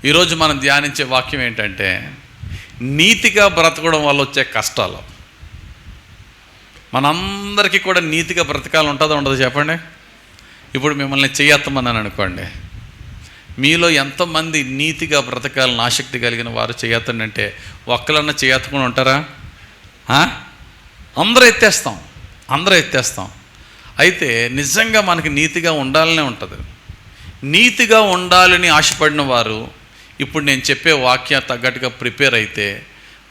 ఈరోజు మనం ధ్యానించే వాక్యం ఏంటంటే నీతిగా బ్రతకడం వల్ల వచ్చే కష్టాలు. మనందరికీ కూడా నీతిగా బ్రతకాలి ఉంటుందో ఉండదు చెప్పండి. ఇప్పుడు మిమ్మల్ని చేయత్తమన్నాను అనుకోండి, మీలో ఎంతమంది నీతిగా బ్రతకాలని ఆసక్తి కలిగిన వారు చేయత్తండి అంటే ఒక్కలన్నా చేయత్తకుండా ఉంటారా? అందరూ ఎత్తేస్తాం. అయితే నిజంగా మనకి నీతిగా ఉండాలనే ఉంటుంది. నీతిగా ఉండాలని ఆశపడిన వారు ఇప్పుడు నేను చెప్పే వాక్య తగ్గట్టుగా ప్రిపేర్ అయితే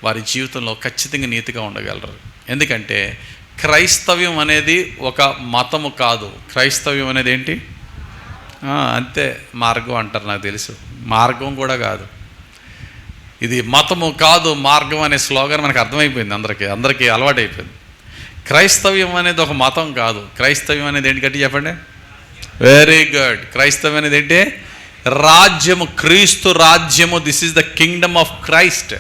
వారి జీవితంలో ఖచ్చితంగా నీతిగా ఉండగలరు. ఎందుకంటే క్రైస్తవ్యం అనేది ఒక మతము కాదు. క్రైస్తవ్యం అనేది ఏంటి? అంతే, మార్గం అంటారు. నాకు తెలుసు, మార్గం కూడా కాదు. ఇది మతము కాదు, మార్గం అనే స్లోగన్ మనకు అర్థమైపోయింది. అందరికీ అలవాటైపోయింది. క్రైస్తవ్యం అనేది ఒక మతం కాదు. క్రైస్తవ్యం అనేది ఏంటి గట్టి చెప్పండి. Very good. క్రైస్తవ్యం అనేది ఏంటి? రాజ్యము, క్రీస్తు రాజ్యము. This is the kingdom of Christ.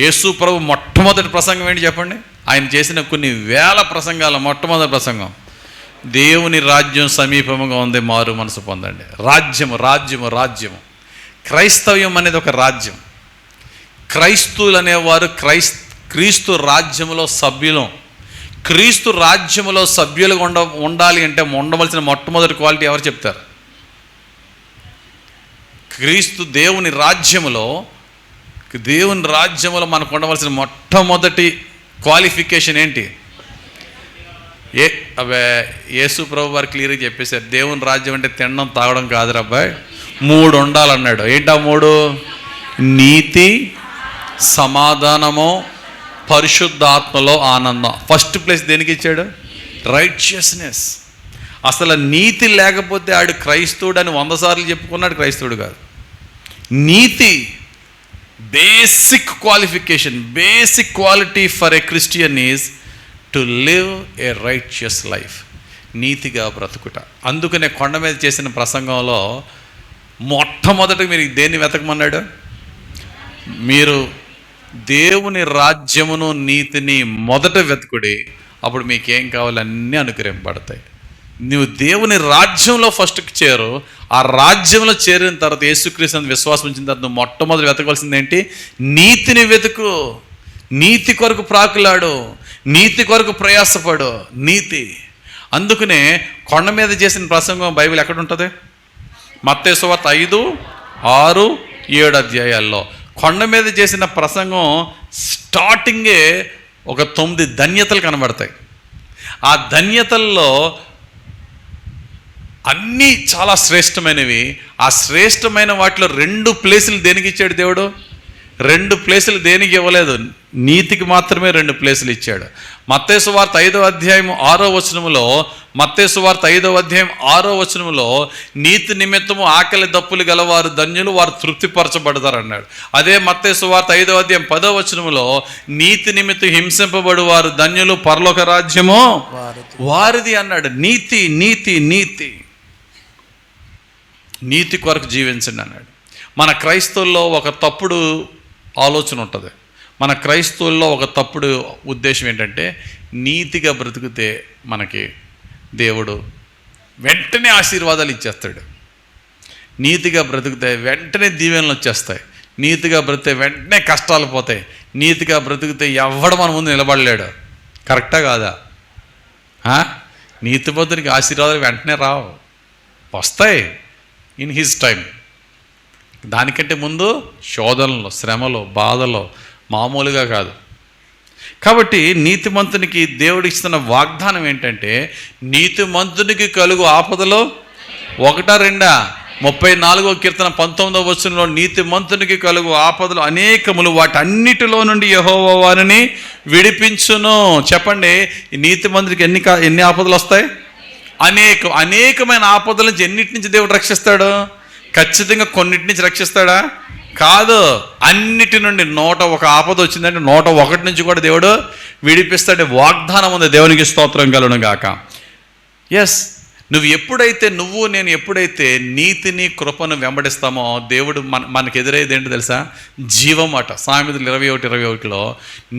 యేసు ప్రభు మొట్టమొదటి ప్రసంగం ఏంటి చెప్పండి? ఆయన చేసిన కొన్ని వేల ప్రసంగాల మొట్టమొదటి ప్రసంగం, దేవుని రాజ్యం సమీపముగా ఉంది, మారు మనసు పొందండి. రాజ్యము. క్రైస్తవ్యం అనేది ఒక రాజ్యం. క్రైస్తువులు అనేవారు క్రీస్తు రాజ్యములో సభ్యులం. క్రీస్తు రాజ్యములో సభ్యులుగా ఉండాలి అంటే ఉండవలసిన మొట్టమొదటి క్వాలిటీ ఎవరు చెప్తారు? దేవుని రాజ్యములో మనకు ఉండవలసిన మొట్టమొదటి క్వాలిఫికేషన్ ఏంటి? యేసు ప్రభు వారు క్లియర్గా చెప్పేశారు, దేవుని రాజ్యం అంటే తినడం తాగడం కాదురా అబ్బాయి, 3 ఉండాలన్నాడు. ఏంటా 3? నీతి, సమాధానము, పరిశుద్ధాత్మలో ఆనందం. ఫస్ట్ ప్లేస్ దేనికి ఇచ్చాడు? రైచియస్నెస్. అసలు నీతి లేకపోతే ఆడు క్రైస్తవుడు అని 100 సార్లు చెప్పుకున్నాడు, క్రైస్తవుడు కాదు. నీతి basic qualification, basic quality for a Christian is to live A righteous life. నీతిగా బ్రతుకుట. అందుకనే కొండ మీద చేసిన ప్రసంగంలో మొట్టమొదటి మీరు దేన్ని వెతకమన్నాడు? మీరు దేవుని రాజ్యమును నీతిని మొదట వెతుకుడి, అప్పుడు మీకేం కావాలి అన్నీ అనుగ్రహింపబడతాయి. నువ్వు దేవుని రాజ్యంలో ఫస్ట్కి చేరు. ఆ రాజ్యంలో చేరిన తర్వాత యేసుక్రీస్తు విశ్వాసం ఉంచిన తర్వాత నువ్వు మొట్టమొదటి వెతకవలసింది ఏంటి? నీతిని వెతుకు. నీతి కొరకు ప్రాకులాడు, నీతి కొరకు ప్రయాసపడు. నీతి. అందుకనే కొండ మీద చేసిన ప్రసంగం బైబిల్ ఎక్కడ ఉంటుంది? మత్తయి సువార్త 5, 6, 7 అధ్యాయాల్లో కొండ మీద చేసిన ప్రసంగం స్టార్టింగే ఒక 9 ధన్యతలు కనబడతాయి. ఆ ధన్యతల్లో అన్నీ చాలా శ్రేష్టమైనవి. ఆ శ్రేష్టమైన వాటిలో 2 ప్లేసులు దేనికి ఇచ్చాడు దేవుడు? 2 ప్లేసులు దేనికి ఇవ్వలేదు, నీతికి మాత్రమే 2 ప్లేసులు ఇచ్చాడు. మత్తయి సువార్త 5వ అధ్యాయం 6వ వచనములో నీతి నిమిత్తము ఆకలి దప్పులు గలవారు ధన్యులు, వారు తృప్తిపరచబడతారు అన్నాడు. అదే మత్తయి సువార్త 5వ అధ్యాయం 10వ వచనములో నీతి నిమిత్తం హింసింపబడు వారు ధన్యులు, పరలోక రాజ్యము వారిది అన్నాడు. నీతి కొరకు జీవించండి అన్నాడు. మన క్రైస్తవుల్లో ఒక తప్పుడు ఆలోచన ఉంటుంది. మన క్రైస్తవుల్లో ఒక తప్పుడు ఉద్దేశం ఏంటంటే, నీతిగా బ్రతికితే మనకి దేవుడు వెంటనే ఆశీర్వాదాలు ఇచ్చేస్తాడు, నీతిగా బ్రతికితే వెంటనే దీవెనలు వచ్చేస్తాయి, నీతిగా బ్రతికితే వెంటనే కష్టాలు పోతాయి, నీతిగా బ్రతికితే ఎవడు మన ముందు నిలబడలేడు. కరెక్టా కాదా? నీతిమంతునికి ఆశీర్వాదాలు వెంటనే రావు, వస్తాయి ఇన్ హిజ్ టైం. దానికంటే ముందు శోధనలు, శ్రమలు, బాధలు మామూలుగా కాదు. కాబట్టి నీతిమంతునికి దేవుడు ఇస్తున్న వాగ్దానం ఏంటంటే, నీతిమంతునికి కలుగు ఆపదలు 1-2 34వ కీర్తన 19వ వచనంలో నీతిమంతునికి కలుగు ఆపదలు అనేకములు, వాటన్నిటిలో నుండి యెహోవా వారిని విడిపించును. చెప్పండి, నీతిమంతునికి ఎన్ని ఆపదలు వస్తాయి? అనేకమైన ఆపదల నుంచి. ఎన్నిటి నుంచి దేవుడు రక్షిస్తాడు? ఖచ్చితంగా కొన్నిటి నుంచి రక్షిస్తాడా? కాదు, అన్నిటి నుండి. 101 ఆపద వచ్చిందంటే 101 నుంచి కూడా దేవుడు విడిపిస్తాడు. వాగ్దానం ఉంది. దేవునికి స్తోత్రం కలుగును గాక. ఎస్, నేను ఎప్పుడైతే నీతిని, కృపను వెంబడిస్తామో దేవుడు మనకు ఎదురయ్యేది ఏంటో తెలుసా? జీవం అట. సామెతలు 21:21లో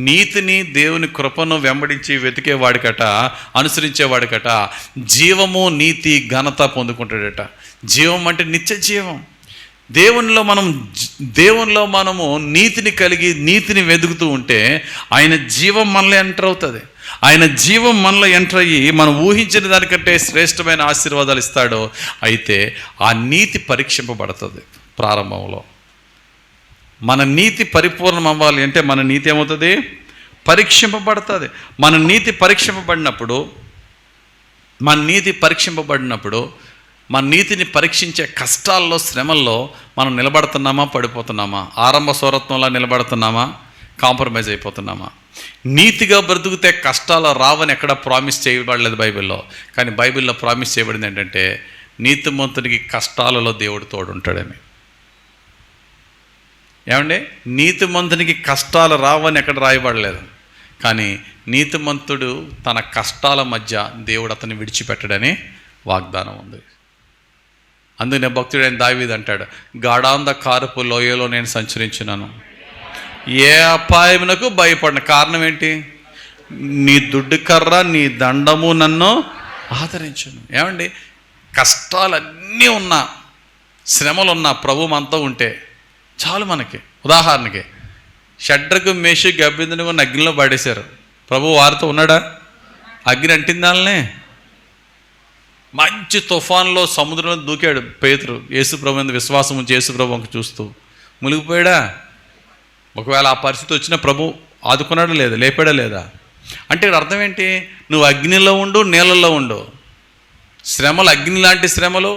నీతిని, దేవుని కృపను వెంబడించి వెతికేవాడికట, అనుసరించేవాడికట జీవము, నీతి, ఘనత పొందుకుంటాడట. జీవం అంటే నిత్య జీవం. దేవునిలో మనము నీతిని కలిగి నీతిని వెతుకుతూ ఉంటే ఆయన జీవం మనలో ఎంటర్ అవుతుంది. ఆయన జీవం మనలో ఎంటర్ అయ్యి మనం ఊహించిన దానికంటే శ్రేష్టమైన ఆశీర్వాదాలు ఇస్తాడు. అయితే ఆ నీతి పరీక్షింపబడుతుంది. ప్రారంభంలో మన నీతి పరిపూర్ణం అవ్వాలి అంటే మన నీతి ఏమవుతుంది? పరీక్షింపబడుతుంది. మన నీతి పరీక్షింపబడినప్పుడు మన నీతిని పరీక్షించే కష్టాల్లో, శ్రమల్లో మనం నిలబడుతున్నామా, పడిపోతున్నామా? ఆరంభ స్వరత్వంలో నిలబడుతున్నామా, కాంప్రమైజ్ అయిపోతున్నామా? నీతిగా బ్రతుకుతే కష్టాలు రావని ఎక్కడ ప్రామిస్ చేయబడలేదు బైబిల్లో. కానీ బైబిల్లో ప్రామిస్ చేయబడింది ఏంటంటే నీతిమంతునికి కష్టాలలో దేవుడు తోడుంటాడని. ఏమండి, నీతిమంతునికి కష్టాలు రావని ఎక్కడ రాయబడలేదు. కానీ నీతిమంతుడు తన కష్టాల మధ్య దేవుడు అతన్ని విడిచిపెట్టడని వాగ్దానం ఉంది. అందుకనే భక్తుడైన దావీదు అంటాడు, గాఢాంధకారపు లోయలో నేను సంచరించినాను, ఏ అపాయమునకు భయపడిన. కారణం ఏంటి? నీ దుడ్డు కర్ర, నీ దండము నన్ను ఆదరించును. ఏమండి, కష్టాలన్నీ ఉన్నా, శ్రమలున్నా ప్రభు మనతో ఉంటే చాలు మనకి. ఉదాహరణకి షడ్రకు, మేషకు, అబేద్నెగో అగ్నిలో పడేశారు. ప్రభు వారితో ఉన్నాడా? అగ్ని అంటిందాలనే. మంచి తుఫాన్లో సముద్రంలో దూకాడు పేతురు, యేసుప్రభు మీద విశ్వాసం ఉంచి యేసుప్రభు వంక చూస్తూ. మునిగిపోయాడా? ఒకవేళ ఆ పరిస్థితి వచ్చినా ప్రభు ఆదుకున్నాడా లేదా? లేపాడా లేదా? అంటే ఇక్కడ అర్థం ఏంటి? నువ్వు అగ్నిలో ఉండు, నీళ్ళల్లో ఉండు. శ్రమలు అగ్ని లాంటి శ్రమలు,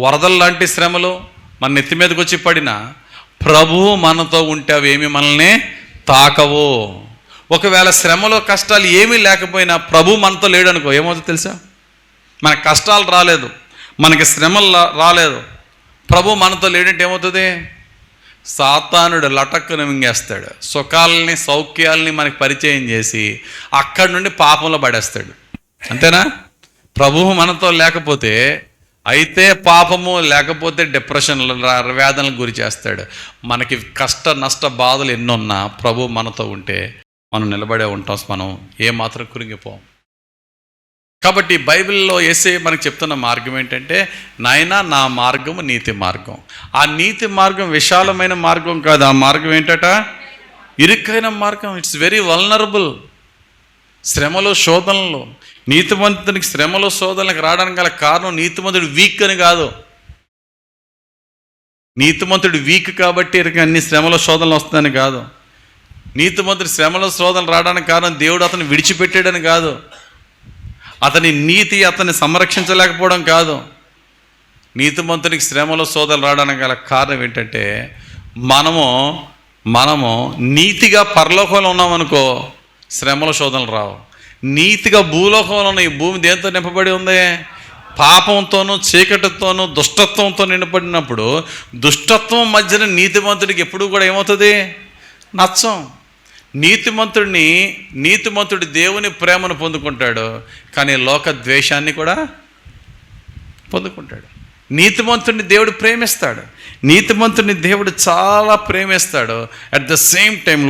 వరదలు లాంటి శ్రమలు మన నెత్తి మీదకి వచ్చి పడినా ప్రభువు మనతో ఉంటే అవేమి మనల్ని తాకవు. ఒకవేళ శ్రమలో కష్టాలు ఏమీ లేకపోయినా ప్రభు మనతో లేడనుకో, ఏమవుతుందో తెలుసా? మనకు కష్టాలు రాలేదు, మనకి శ్రమలు రాలేదు, ప్రభు మనతో లేడంటే ఏమవుతుంది? సాతానుడు లటక్కున మింగేస్తాడు. సుఖాలని, సౌఖ్యాలని మనకి పరిచయం చేసి అక్కడి నుండి పాపంలో పడేస్తాడు. అంతేనా? ప్రభువు మనతో లేకపోతే అయితే పాపము, లేకపోతే డిప్రెషన్లు, వేదనలకు గురి చేస్తాడు. మనకి కష్ట నష్ట బాధలు ఎన్నున్నా ప్రభు మనతో ఉంటే మనం నిలబడే ఉంటాం. మనం ఏమాత్రం కురింగిపోం. కాబట్టి బైబిల్లో యేసయ్య మనకు చెప్తున్న మార్గం ఏంటంటే, నాయనా నా మార్గము నీతి మార్గం. ఆ నీతి మార్గం విశాలమైన మార్గం కాదు. ఆ మార్గం ఏంటట? ఇరుక్కైన మార్గం. It's very vulnerable. శ్రమలో, శోధనలు. నీతిమంతునికి శ్రమలో, శోధనలకు రావడానికి గల కారణం నీతిమంతుడు వీక్ అని కాదు. నీతిమంతుడు వీక్ కాబట్టి అన్ని శ్రమలో, శోధనలు వస్తుందని కాదు. నీతిమంతుడు శ్రమలో, శోధనలు రావడానికి కారణం దేవుడు అతన్ని విడిచిపెట్టాడని కాదు. అతని నీతి అతన్ని సంరక్షించలేకపోవడం కాదు. నీతిమంతునికి శ్రమలో, శోధనలు రావడానికి గల కారణం ఏంటంటే మనము నీతిగా పరలోకంలో ఉన్నామనుకో శ్రమల, శోధనలు రావు. నీతిగా భూలోకంలో ఉన్న ఈ భూమి దేంతో నింపబడి ఉంది? పాపంతోనూ, చీకటితోనూ, దుష్టత్వంతో నింపబడినప్పుడు దుష్టత్వం మధ్యన నీతిమంతుడికి ఎప్పుడు కూడా ఏమవుతుంది? నచ్చం. నీతిమంతుడు దేవుని ప్రేమను పొందుకుంటాడు, కానీ లోక ద్వేషాన్ని కూడా పొందుకుంటాడు. నీతిమంతుడిని దేవుడు ప్రేమిస్తాడు, నీతిమంతుడిని దేవుడు చాలా ప్రేమిస్తాడు. అట్ ద సేమ్ టైం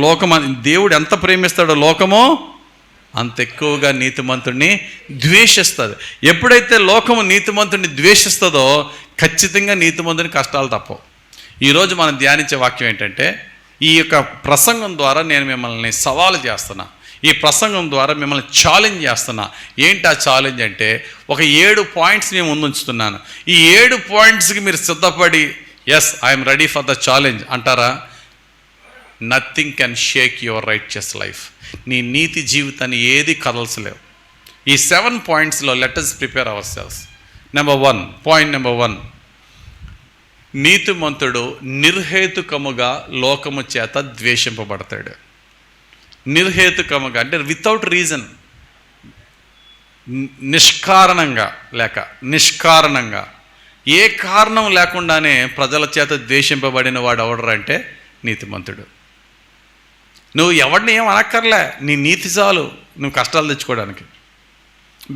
దేవుడు ఎంత ప్రేమిస్తాడో లోకము అంత ఎక్కువగా నీతిమంతుడిని ద్వేషిస్తుంది. ఎప్పుడైతే లోకము నీతిమంతుడిని ద్వేషిస్తుందో ఖచ్చితంగా నీతిమంతుని కష్టాలు తప్పవు. ఈరోజు మనం ధ్యానించే వాక్యం ఏంటంటే, ఈ యొక్క ప్రసంగం ద్వారా నేను మిమ్మల్ని సవాలు చేస్తున్నా, ఈ ప్రసంగం ద్వారా మిమ్మల్ని ఛాలెంజ్ చేస్తున్నా. ఏంటి ఆ ఛాలెంజ్ అంటే, ఒక 7 పాయింట్స్ నేను ముందుంచుతున్నాను. ఈ 7 పాయింట్స్కి మీరు సిద్ధపడి yes I'm ready for the challenge అంటారా? Nothing can shake your righteous life. నీ నీతి జీవితాన్ని ఏది కదల్చలేవు. ఈ 7 పాయింట్స్లో let us prepare ourselves. Point number 1, నీతిమంతుడు నిర్హేతుకముగా లోకము చేత ద్వేషింపబడతాడు. నిర్హేతుకముగా అంటే వితౌట్ రీజన్, నిష్కారణంగా ఏ కారణం లేకుండానే ప్రజల చేత ద్వేషింపబడిన వాడు ఎవడరంటే నీతిమంతుడు. నువ్వు ఎవరిని ఏం అనక్కర్లే, నీ నీతి చాలు నువ్వు కష్టాలు తెచ్చుకోవడానికి.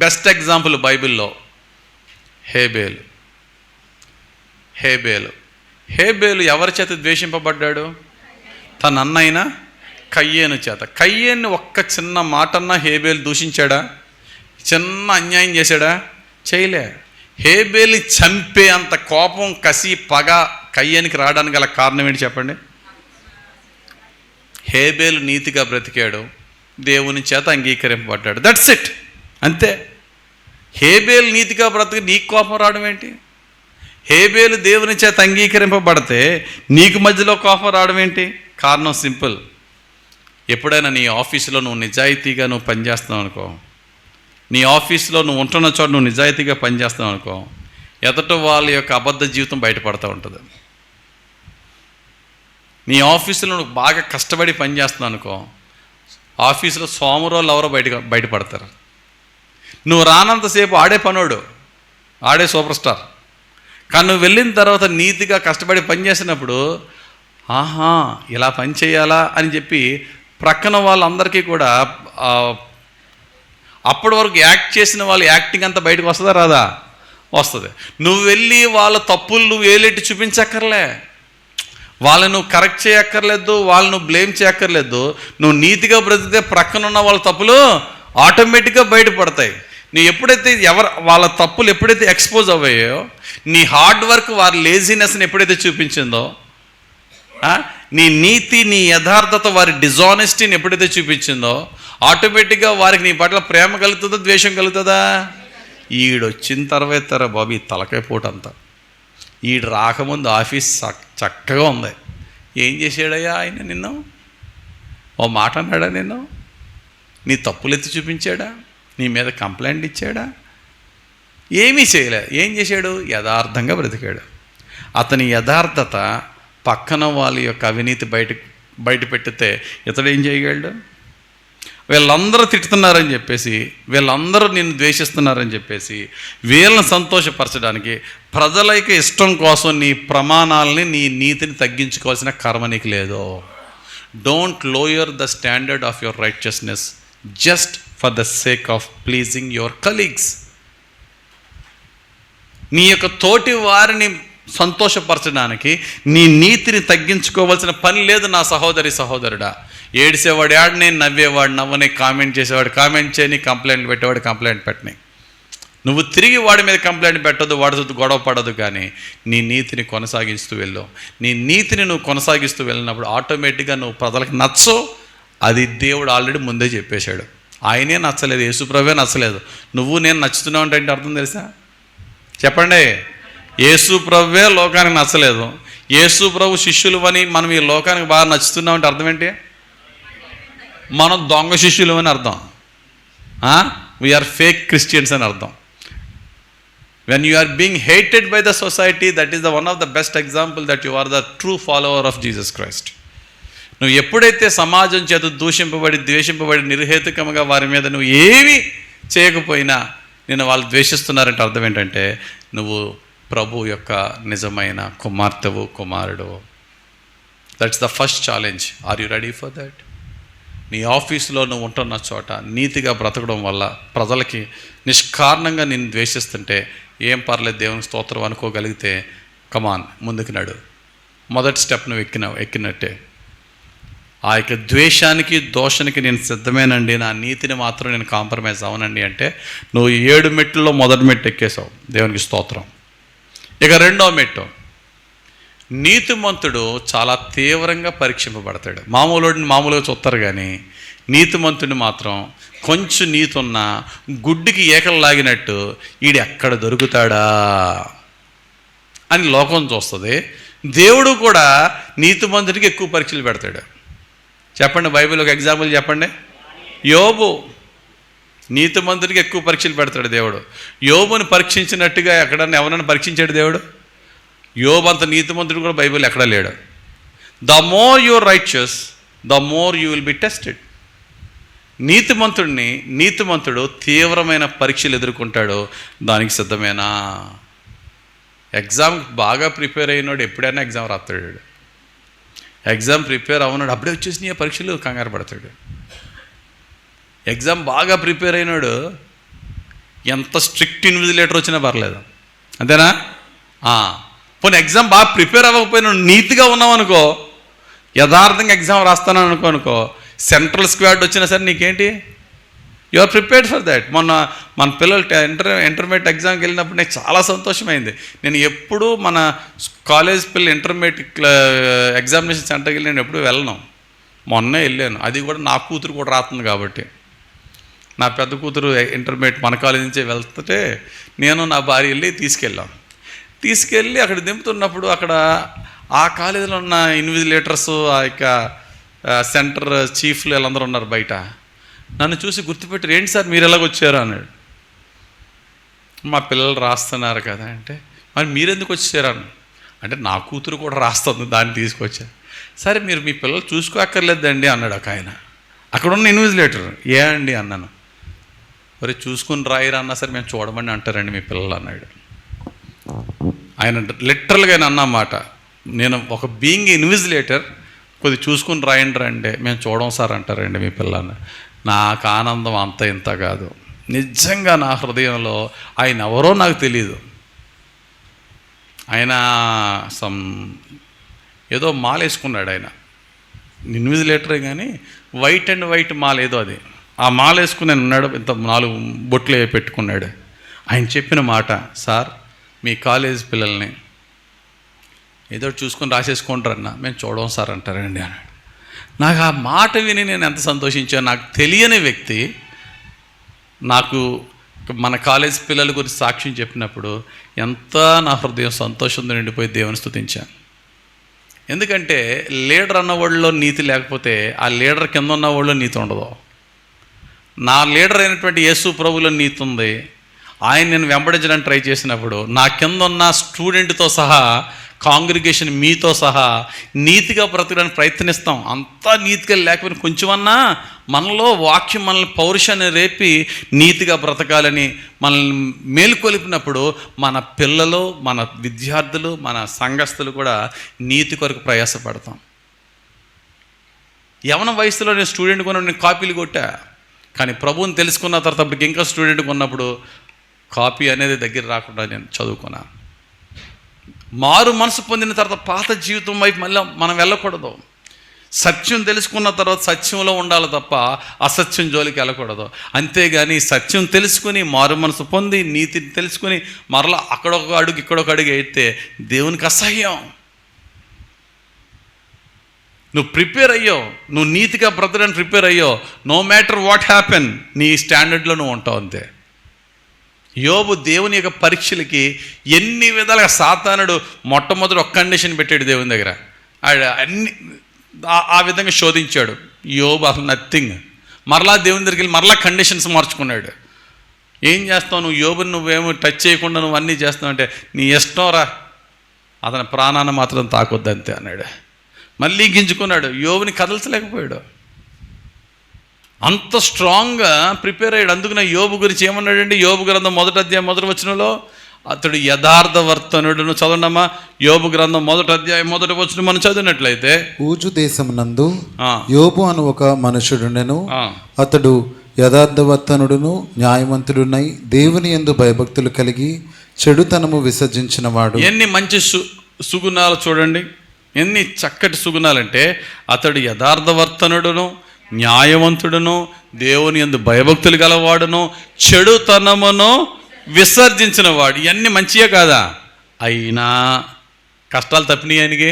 బెస్ట్ ఎగ్జాంపుల్ బైబిల్లో హేబేలు ఎవరి చేత ద్వేషింపబడ్డాడు? తన అన్నైనా కయ్యేను చేత. కయ్యేను ఒక్క చిన్న మాటన్నా హేబేలు దూషించాడా? చిన్న అన్యాయం చేశాడా? చేయలే. హేబేలు చంపే అంత కోపం, కసి, పగ కయ్యానికి రావడానికి గల కారణం ఏంటి చెప్పండి? హేబేలు నీతిగా బ్రతికాడు, దేవుని చేత అంగీకరింపబడ్డాడు. దట్స్ ఇట్, అంతే. హేబేలు నీతిగా బ్రతికి నీకు కోపం రావడం ఏంటి? హేబేలు దేవుని చేత అంగీకరింపబడితే నీకు మధ్యలో కోపం రావడం ఏంటి? కారణం సింపుల్. ఎప్పుడైనా నీ ఆఫీసులో నువ్వు నిజాయితీగా నువ్వు పనిచేస్తున్నావు అనుకో, నీ ఆఫీసులో నువ్వు ఉంటున్న చోట నువ్వు నిజాయితీగా పనిచేస్తున్నావు అనుకో, ఎదుట వాళ్ళ యొక్క అబద్ధ జీవితం బయటపడుతూ ఉంటుంది. నీ ఆఫీసులో నువ్వు బాగా కష్టపడి పనిచేస్తున్నావు అనుకో, ఆఫీసులో సోమరోళ్ళు ఎవరో బయటపడతారు. నువ్వు రానంతసేపు ఆడే పనోడు, ఆడే సూపర్ స్టార్. కానీ నువ్వు వెళ్ళిన తర్వాత నీతిగా కష్టపడి పనిచేసినప్పుడు, ఆహా ఇలా పని చేయాలా అని చెప్పి ప్రక్కన వాళ్ళందరికీ కూడా అప్పటి వరకు యాక్ట్ చేసిన వాళ్ళు యాక్టింగ్ అంతా బయటకు వస్తుందా రాదా? వస్తుంది. నువ్వు వెళ్ళి వాళ్ళ తప్పులు నువ్వు ఏలెట్టి చూపించక్కర్లే, వాళ్ళని నువ్వు కరెక్ట్ చేయక్కర్లేదు, వాళ్ళని నువ్వు బ్లేమ్ చేయక్కర్లేదు. నువ్వు నీతిగా బ్రతికితే ప్రక్కన ఉన్న వాళ్ళ తప్పులు ఆటోమేటిక్గా బయటపడతాయి. నీ ఎప్పుడైతే వాళ్ళ తప్పులు ఎప్పుడైతే ఎక్స్పోజ్ అయ్యాయో, నీ హార్డ్ వర్క్ వారి లేజినెస్ని ఎప్పుడైతే చూపించిందో, నీ నీతి నీ యథార్థత వారి డిజానెస్టీని ఎప్పుడైతే చూపించిందో, ఆటోమేటిక్గా వారికి నీ పట్ల ప్రేమ కలుగుతుందా ద్వేషం కలుగుతుందా? ఈడొచ్చిన తర్వాత బాబు ఈ తలకాయ పోటంతా, ఈడు రాకముందు ఆఫీస్ చక్కగా ఉంది, ఏం చేసాడయ్యా ఆయన నిన్ను? ఓ మాట అన్నాడా నిన్ను? నీ తప్పులు ఎత్తి చూపించాడా? నీ మీద కంప్లైంట్ ఇచ్చాడా? ఏమీ చేయలే. ఏం చేశాడు? యథార్థంగా బ్రతికాడు. అతని యథార్థత పక్కన వాళ్ళ యొక్క అవినీతి బయట పెట్టితే ఇతడు ఏం చేయగలడు? వీళ్ళందరూ తిట్టుతున్నారని చెప్పేసి, వీళ్ళందరూ నిన్ను ద్వేషిస్తున్నారని చెప్పేసి, వీళ్ళని సంతోషపరచడానికి ప్రజలకి ఇష్టం కోసం నీ ప్రమాణాలని నీ నీతిని తగ్గించుకోవాల్సిన కర్మ నీకు లేదు. Don't lower the standard of your righteousness just for the sake of pleasing your colleagues. నీ యొక్క తోటి వారిని సంతోషపరచడానికి నీ నీతిని తగ్గించుకోవాల్సిన పని లేదు నా సహోదరి సహోదరుడా. ఏడిసేవాడు ఆడని, నవ్వేవాడు నవ్వని, కామెంట్ చేసేవాడు కామెంట్ చేయని, కంప్లైంట్ పెట్టేవాడు కంప్లైంట్ పెట్టని. నువ్వు తిరిగి వాడి మీద కంప్లైంట్ పెట్టదు, వాడితో గొడవ పడదు, కానీ నీ నీతిని కొనసాగిస్తూ వెళ్ళు. నీ నీతిని నువ్వు కొనసాగిస్తూ వెళ్ళినప్పుడు ఆటోమేటిక్గా నువ్వు ప్రజలకు నచ్చో. అది దేవుడు ఆల్రెడీ ముందే చెప్పేశాడు. ఆయనే నచ్చలేదు, యేసుప్రభువే నచ్చలేదు. నువ్వు నేను నచ్చుతున్నావు అంటే అర్థం తెలుసా? చెప్పండి. యేసుప్రభువే లోకానికి నచ్చలేదు, యేసుప్రభు శిష్యులు అని మనం ఈ లోకానికి బాగా నచ్చుతున్నామంటే అర్థం ఏంటి? మనం దొంగ శిష్యులు అని అర్థం. వీఆర్ ఫేక్ క్రిస్టియన్స్ అని అర్థం. When you are being hated by the society, that is the one of the best example that you are the true follower of Jesus Christ. నువ్వు ఎప్పుడైతే సమాజం చేత దూషింపబడి ద్వేషింపబడి నిర్హేతుకంగా వారి మీద నువ్వు ఏమీ చేయకపోయినా నేను వాళ్ళు ద్వేషిస్తున్నారంటే అర్థం ఏంటంటే నువ్వు ప్రభు యొక్క నిజమైన కుమార్తెవు కుమారుడు. That's the first challenge. Are you ready for that? నీ ఆఫీసులో నువ్వు ఉంటున్న చోట నీతిగా బ్రతకడం వల్ల ప్రజలకి నిష్కారణంగా నిన్ను ద్వేషిస్తుంటే ఏం పర్లేదు, దేవుని స్తోత్రం అనుకోగలిగితే కమాన్ ముందుకు నడు. మొదటి స్టెప్ నువ్వు ఎక్కినట్టే. ఆ యొక్క ద్వేషానికి దోషానికి నేను సిద్ధమేనండి, నా నీతిని మాత్రం నేను కాంప్రమైజ్ అవనండి అంటే నువ్వు 7 మెట్లలో మొదటి మెట్టు ఎక్కేసావు. దేవునికి స్తోత్రం. ఇక రెండో మెట్టు, నీతిమంతుడు చాలా తీవ్రంగా పరీక్షింపబడతాడు. మామూలుగా చూస్తారు, కానీ నీతిమంతుడిని మాత్రం కొంచెం నీతి ఉన్నా గుడ్డికి ఏకలు లాగినట్టు ఈడు ఎక్కడ దొరుకుతాడా అని లోకం చూస్తుంది. దేవుడు కూడా నీతిమంతుడికి ఎక్కువ పరీక్షలు పెడతాడు. చెప్పండి, బైబిల్ ఒక ఎగ్జాంపుల్ చెప్పండి. యోబు నీతిమంతుడికి ఎక్కువ పరీక్షలు పెడతాడు దేవుడు. యోబుని పరీక్షించినట్టుగా ఎక్కడన్నా ఎవరన్నా పరీక్షించాడు దేవుడు? యోబు అంత నీతిమంతుడు కూడా బైబిల్ ఎక్కడా లేడు. The more your righteous the more you will be tested. నీతిమంతుడు తీవ్రమైన పరీక్షలు ఎదుర్కొంటాడు. దానికి సిద్ధమేనా? ఎగ్జామ్ బాగా ప్రిపేర్ అయినాడు ఎప్పుడైనా ఎగ్జామ్ రాస్తాడు. ఎగ్జామ్ ప్రిపేర్ అవునాడు అప్పుడే వచ్చేసి పరీక్షలు కంగారు పడతాడు. ఎగ్జామ్ బాగా ప్రిపేర్ అయినాడు ఎంత స్ట్రిక్ట్ ఇన్విజిలేటర్ వచ్చినా పర్లేదు, అంతేనా? పోనీ ఎగ్జామ్ బాగా ప్రిపేర్ అవ్వకపోయినా నీతిగా ఉన్నావు అనుకో, యథార్థంగా ఎగ్జామ్ రాస్తాను అనుకో, సెంట్రల్ స్క్వాడ్ వచ్చినా సరే నీకేంటి? You are prepared for that. మన పిల్లలు ఇంటర్మీడియట్ ఎగ్జామ్కి వెళ్ళినప్పుడు నాకు చాలా సంతోషమైంది. నేను ఎప్పుడూ మన కాలేజ్ పిల్లలు ఇంటర్మీడియట్ ఎగ్జామినేషన్ సెంటర్కి వెళ్ళి నేను ఎప్పుడు వెళ్ళను. మొన్నే వెళ్ళాను. అది కూడా నా కూతురు కూడా రాస్తుంది కాబట్టి. నా పెద్ద కూతురు ఇంటర్మీడియట్ మన కాలేజ్ నుంచే వెళ్తుంటే నేను నా భార్య వెళ్ళి తీసుకెళ్ళి అక్కడ దింపుతున్నప్పుడు అక్కడ ఆ కాలేజీలో ఉన్న ఇన్విజిలేటర్స్, ఆ యొక్క సెంటర్ చీఫ్లు వీళ్ళందరూ ఉన్నారు బయట. నన్ను చూసి గుర్తుపెట్టి, ఏంటి సార్ మీరు ఎలాగొచ్చారు అన్నాడు. మా పిల్లలు రాస్తున్నారు కదా అంటే, మరి మీరెందుకు వచ్చారు అన్న అంటే, నా కూతురు కూడా రాస్తుంది, దాన్ని తీసుకొచ్చారు. సరే మీరు మీ పిల్లలు చూసుకోక్కర్లేదండి అన్నాడు ఒక ఆయన. అక్కడ ఉన్న ఇన్విజిలేటర్. ఏ అండి అన్నాను. మరి చూసుకుని రాయరా అన్నా సరే మేము చూడమని అంటారండి మీ పిల్లలు అన్నాడు. ఆయన లిటరల్గా ఆయన అన్నమాట. నేను ఒక బీయింగ్ ఇన్విజిలేటర్ కొద్ది చూసుకుని రాయండి రండి, మేము చూడం సార్ అంటారండి మీ పిల్లల్ని. నాకు ఆనందం అంత ఇంత కాదు. నిజంగా నా హృదయంలో ఆయన ఎవరో నాకు తెలియదు. ఆయన ఏదో మాల వేసుకున్నాడు. ఆయన ఇన్విజిలేటరే కానీ వైట్ అండ్ వైట్ మాల ఏదో అది. ఆ మాల వేసుకుని ఉన్నాడు, ఇంత 4 బొట్లు పెట్టుకున్నాడు. ఆయన చెప్పిన మాట, సార్ మీ కాలేజ్ పిల్లల్ని ఏదో చూసుకొని రాసేసుకుంటారన్నా, మేము చూడం సార్ అంటారండి అన్నాడు. నాకు ఆ మాట విని నేను ఎంత సంతోషించాను. నాకు తెలియని వ్యక్తి నాకు మన కాలేజ్ పిల్లల గురించి సాక్ష్యం చెప్పినప్పుడు ఎంత నా హృదయం సంతోషంతో నిండిపోయి దేవుని స్తుతించాను. ఎందుకంటే లీడర్ అన్నవాళ్ళలో నీతి లేకపోతే ఆ లీడర్ కింద ఉన్న వాళ్ళలో నీతి ఉండదు. నా లీడర్ అయినటువంటి యేసు ప్రభువులో నీతి ఉంది. ఆయన నేను వెంబడించడానికి ట్రై చేసినప్పుడు నా కింద ఉన్న స్టూడెంట్తో సహా, కాంగ్రిగేషన్ మీతో సహా నీతిగా బ్రతకడానికి ప్రయత్నిస్తాం. అంతా నీతిగా లేకపోయినా కొంచెమన్నా మనలో వాక్యం మనల్ని పౌరుషాన్ని రేపి నీతిగా బ్రతకాలని మనల్ని మేలుకొలిపినప్పుడు మన పిల్లలు, మన విద్యార్థులు, మన సంఘస్థులు కూడా నీతి కొరకు ప్రయాసపడతాం. యవన వయసులో నేను స్టూడెంట్ కొన్నప్పుడు నేను కాపీలు కొట్టా. కానీ ప్రభువుని తెలుసుకున్న తర్వాత అప్పటికి ఇంకా స్టూడెంట్గా ఉన్నప్పుడు కాపీ అనేది దగ్గర రాకుండా నేను చదువుకున్నా. మారు మనసు పొందిన తర్వాత పాత జీవితం వైపు మళ్ళీ మనం వెళ్ళకూడదు. సత్యం తెలుసుకున్న తర్వాత సత్యంలో ఉండాలి తప్ప అసత్యం జోలికి వెళ్ళకూడదు. అంతేగాని సత్యం తెలుసుకుని మారు మనసు పొంది నీతిని తెలుసుకుని మరలా అక్కడొక అడుగు ఇక్కడొక అడుగు అయితే దేవునికి అసహ్యం. నువ్వు ప్రిపేర్ అయ్యో, నువ్వు నీతిగా బ్రతకడానికి ప్రిపేర్ అయ్యో, నో మ్యాటర్ వాట్ హ్యాపెన్ నీ స్టాండర్డ్లో నువ్వు ఉంటావు అంతే. యోబు దేవుని యొక్క పరీక్షలకి ఎన్ని విధాలుగా సాతానుడు మొట్టమొదటి ఒక కండిషన్ పెట్టాడు దేవుని దగ్గర. అన్ని ఆ విధంగా శోధించాడు. యోబు అసలు నథింగ్. మరలా దేవుని దగ్గరికి వెళ్ళి మరలా కండిషన్స్ మార్చుకున్నాడు. ఏం చేస్తావు నువ్వు యోబుని, నువ్వేమో టచ్ చేయకుండా నువ్వు అన్నీ చేస్తావు అంటే నీ ఇష్టం రా, అతని ప్రాణాన్ని మాత్రం తాకొద్దు అంతే అన్నాడు. మళ్ళీ గింజుకున్నాడు. యోబుని కదల్చలేకపోయాడు. అంత స్ట్రాంగ్గా ప్రిపేర్ అయ్యాడు. అందుకనే యోబు గురించి ఏమన్నాడండి? యోబు గ్రంథం 1వ అధ్యాయం 1వ వచనంలో అతడు యథార్థవర్తనుడును. చదవండమ్మా, యోబు గ్రంథం 1వ అధ్యాయం 1వ వచనం మనం చదివినట్లయితే, ఊజు దేశమునందు యోబు అను ఒక మనుషుడునెను, అతడు యథార్థవర్తనుడును న్యాయవంతుడునై దేవుని యందు భయభక్తులు కలిగి చెడుతనము విసర్జించిన వాడు. ఎన్ని మంచి సుగుణాలు చూడండి, ఎన్ని చక్కటి సుగుణాలంటే, అతడు యథార్థవర్తనుడును న్యాయవంతుడును దేవుని యందు భయభక్తులు గలవాడును చెడుతనమును విసర్జించిన వాడు. ఇవన్నీ మంచియే కాదా? అయినా కష్టాలు తప్పినాయి ఆయనకి.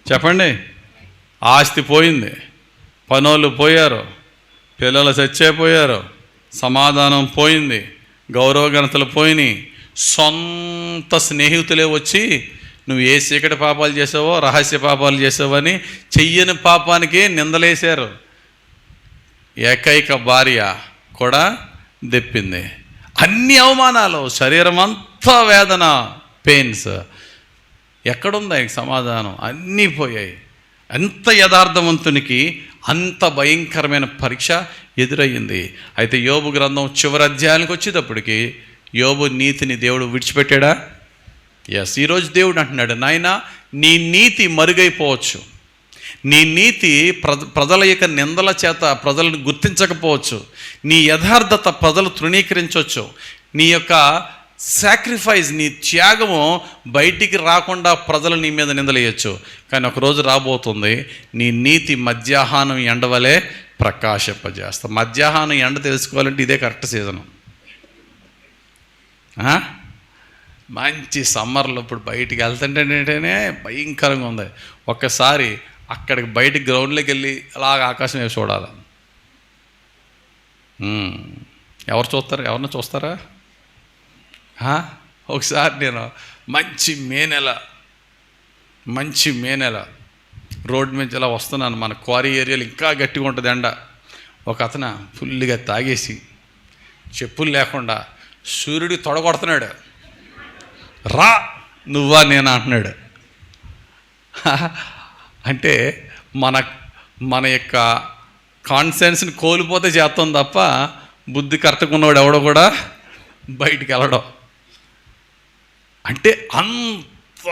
చెప్పండి. ఆస్తి పోయింది, పనోళ్ళు పోయారు, పిల్లలు చచ్చిపోయారు, సమాధానం పోయింది, గౌరవఘనతలు పోయినాయి. సొంత స్నేహితులే వచ్చి నువ్వు ఏ చీకటి పాపాలు చేసావో, రహస్య పాపాలు చేసావని చెయ్యని పాపానికి నిందలేశారు. ఏకైక భార్య కూడా దెప్పింది. అన్ని అవమానాలు, శరీరం అంతా వేదన, పెయిన్స్. ఎక్కడుంది ఆయనకి సమాధానం? అన్నీ పోయాయి. అంత యథార్థవంతునికి అంత భయంకరమైన పరీక్ష ఎదురయ్యింది. అయితే యోబు గ్రంథం చివరి అధ్యాయానికి వచ్చేటప్పటికి యోబు నీతిని దేవుడు విడిచిపెట్టాడా? ఎస్. ఈరోజు దేవుడు అంటున్నాడు, నాయనా నీ నీతి మరుగైపోవచ్చు, నీ నీతి ప్రజల యొక్క నిందల చేత ప్రజలను గుర్తించకపోవచ్చు, నీ యథార్థత ప్రజలు తృణీకరించవచ్చు, నీ యొక్క సాక్రిఫైస్, నీ త్యాగము బయటికి రాకుండా ప్రజలు నీ మీద నిందలేయచ్చు. కానీ ఒకరోజు రాబోతుంది, నీ నీతి మధ్యాహ్నం ఎండవలే ప్రకాశింపజేస్తా. మధ్యాహ్నం ఎండ తెలుసుకోవాలంటే ఇదే కరెక్ట్ సీజను. మంచి సమ్మర్లో ఇప్పుడు బయటికి వెళ్తుంటేనే భయంకరంగా ఉంది. ఒక్కసారి అక్కడికి బయటికి గ్రౌండ్లోకి వెళ్ళి అలాగ ఆకాశం వేసి చూడాలి. ఎవరు చూస్తారు? ఎవరిని చూస్తారా? ఒకసారి నేను మంచి మే నెల రోడ్డు నుంచి ఇలా వస్తున్నాను. మన క్వారీ ఏరియాలో ఇంకా గట్టిగా ఉంటుంది ఎండ. ఒక అతను ఫుల్గా తాగేసి చెప్పులు లేకుండా సూర్యుడికి తొడగొడుతున్నాడు. రా నువ్వా నేనా అంటున్నాడు. అంటే మన యొక్క కాన్సెన్స్ని కోల్పోతే చేస్తాం తప్ప బుద్ధి కరెక్ట్గా ఉన్నవాడు ఎవడో కూడా బయటికి వెళ్ళడం. అంటే అంత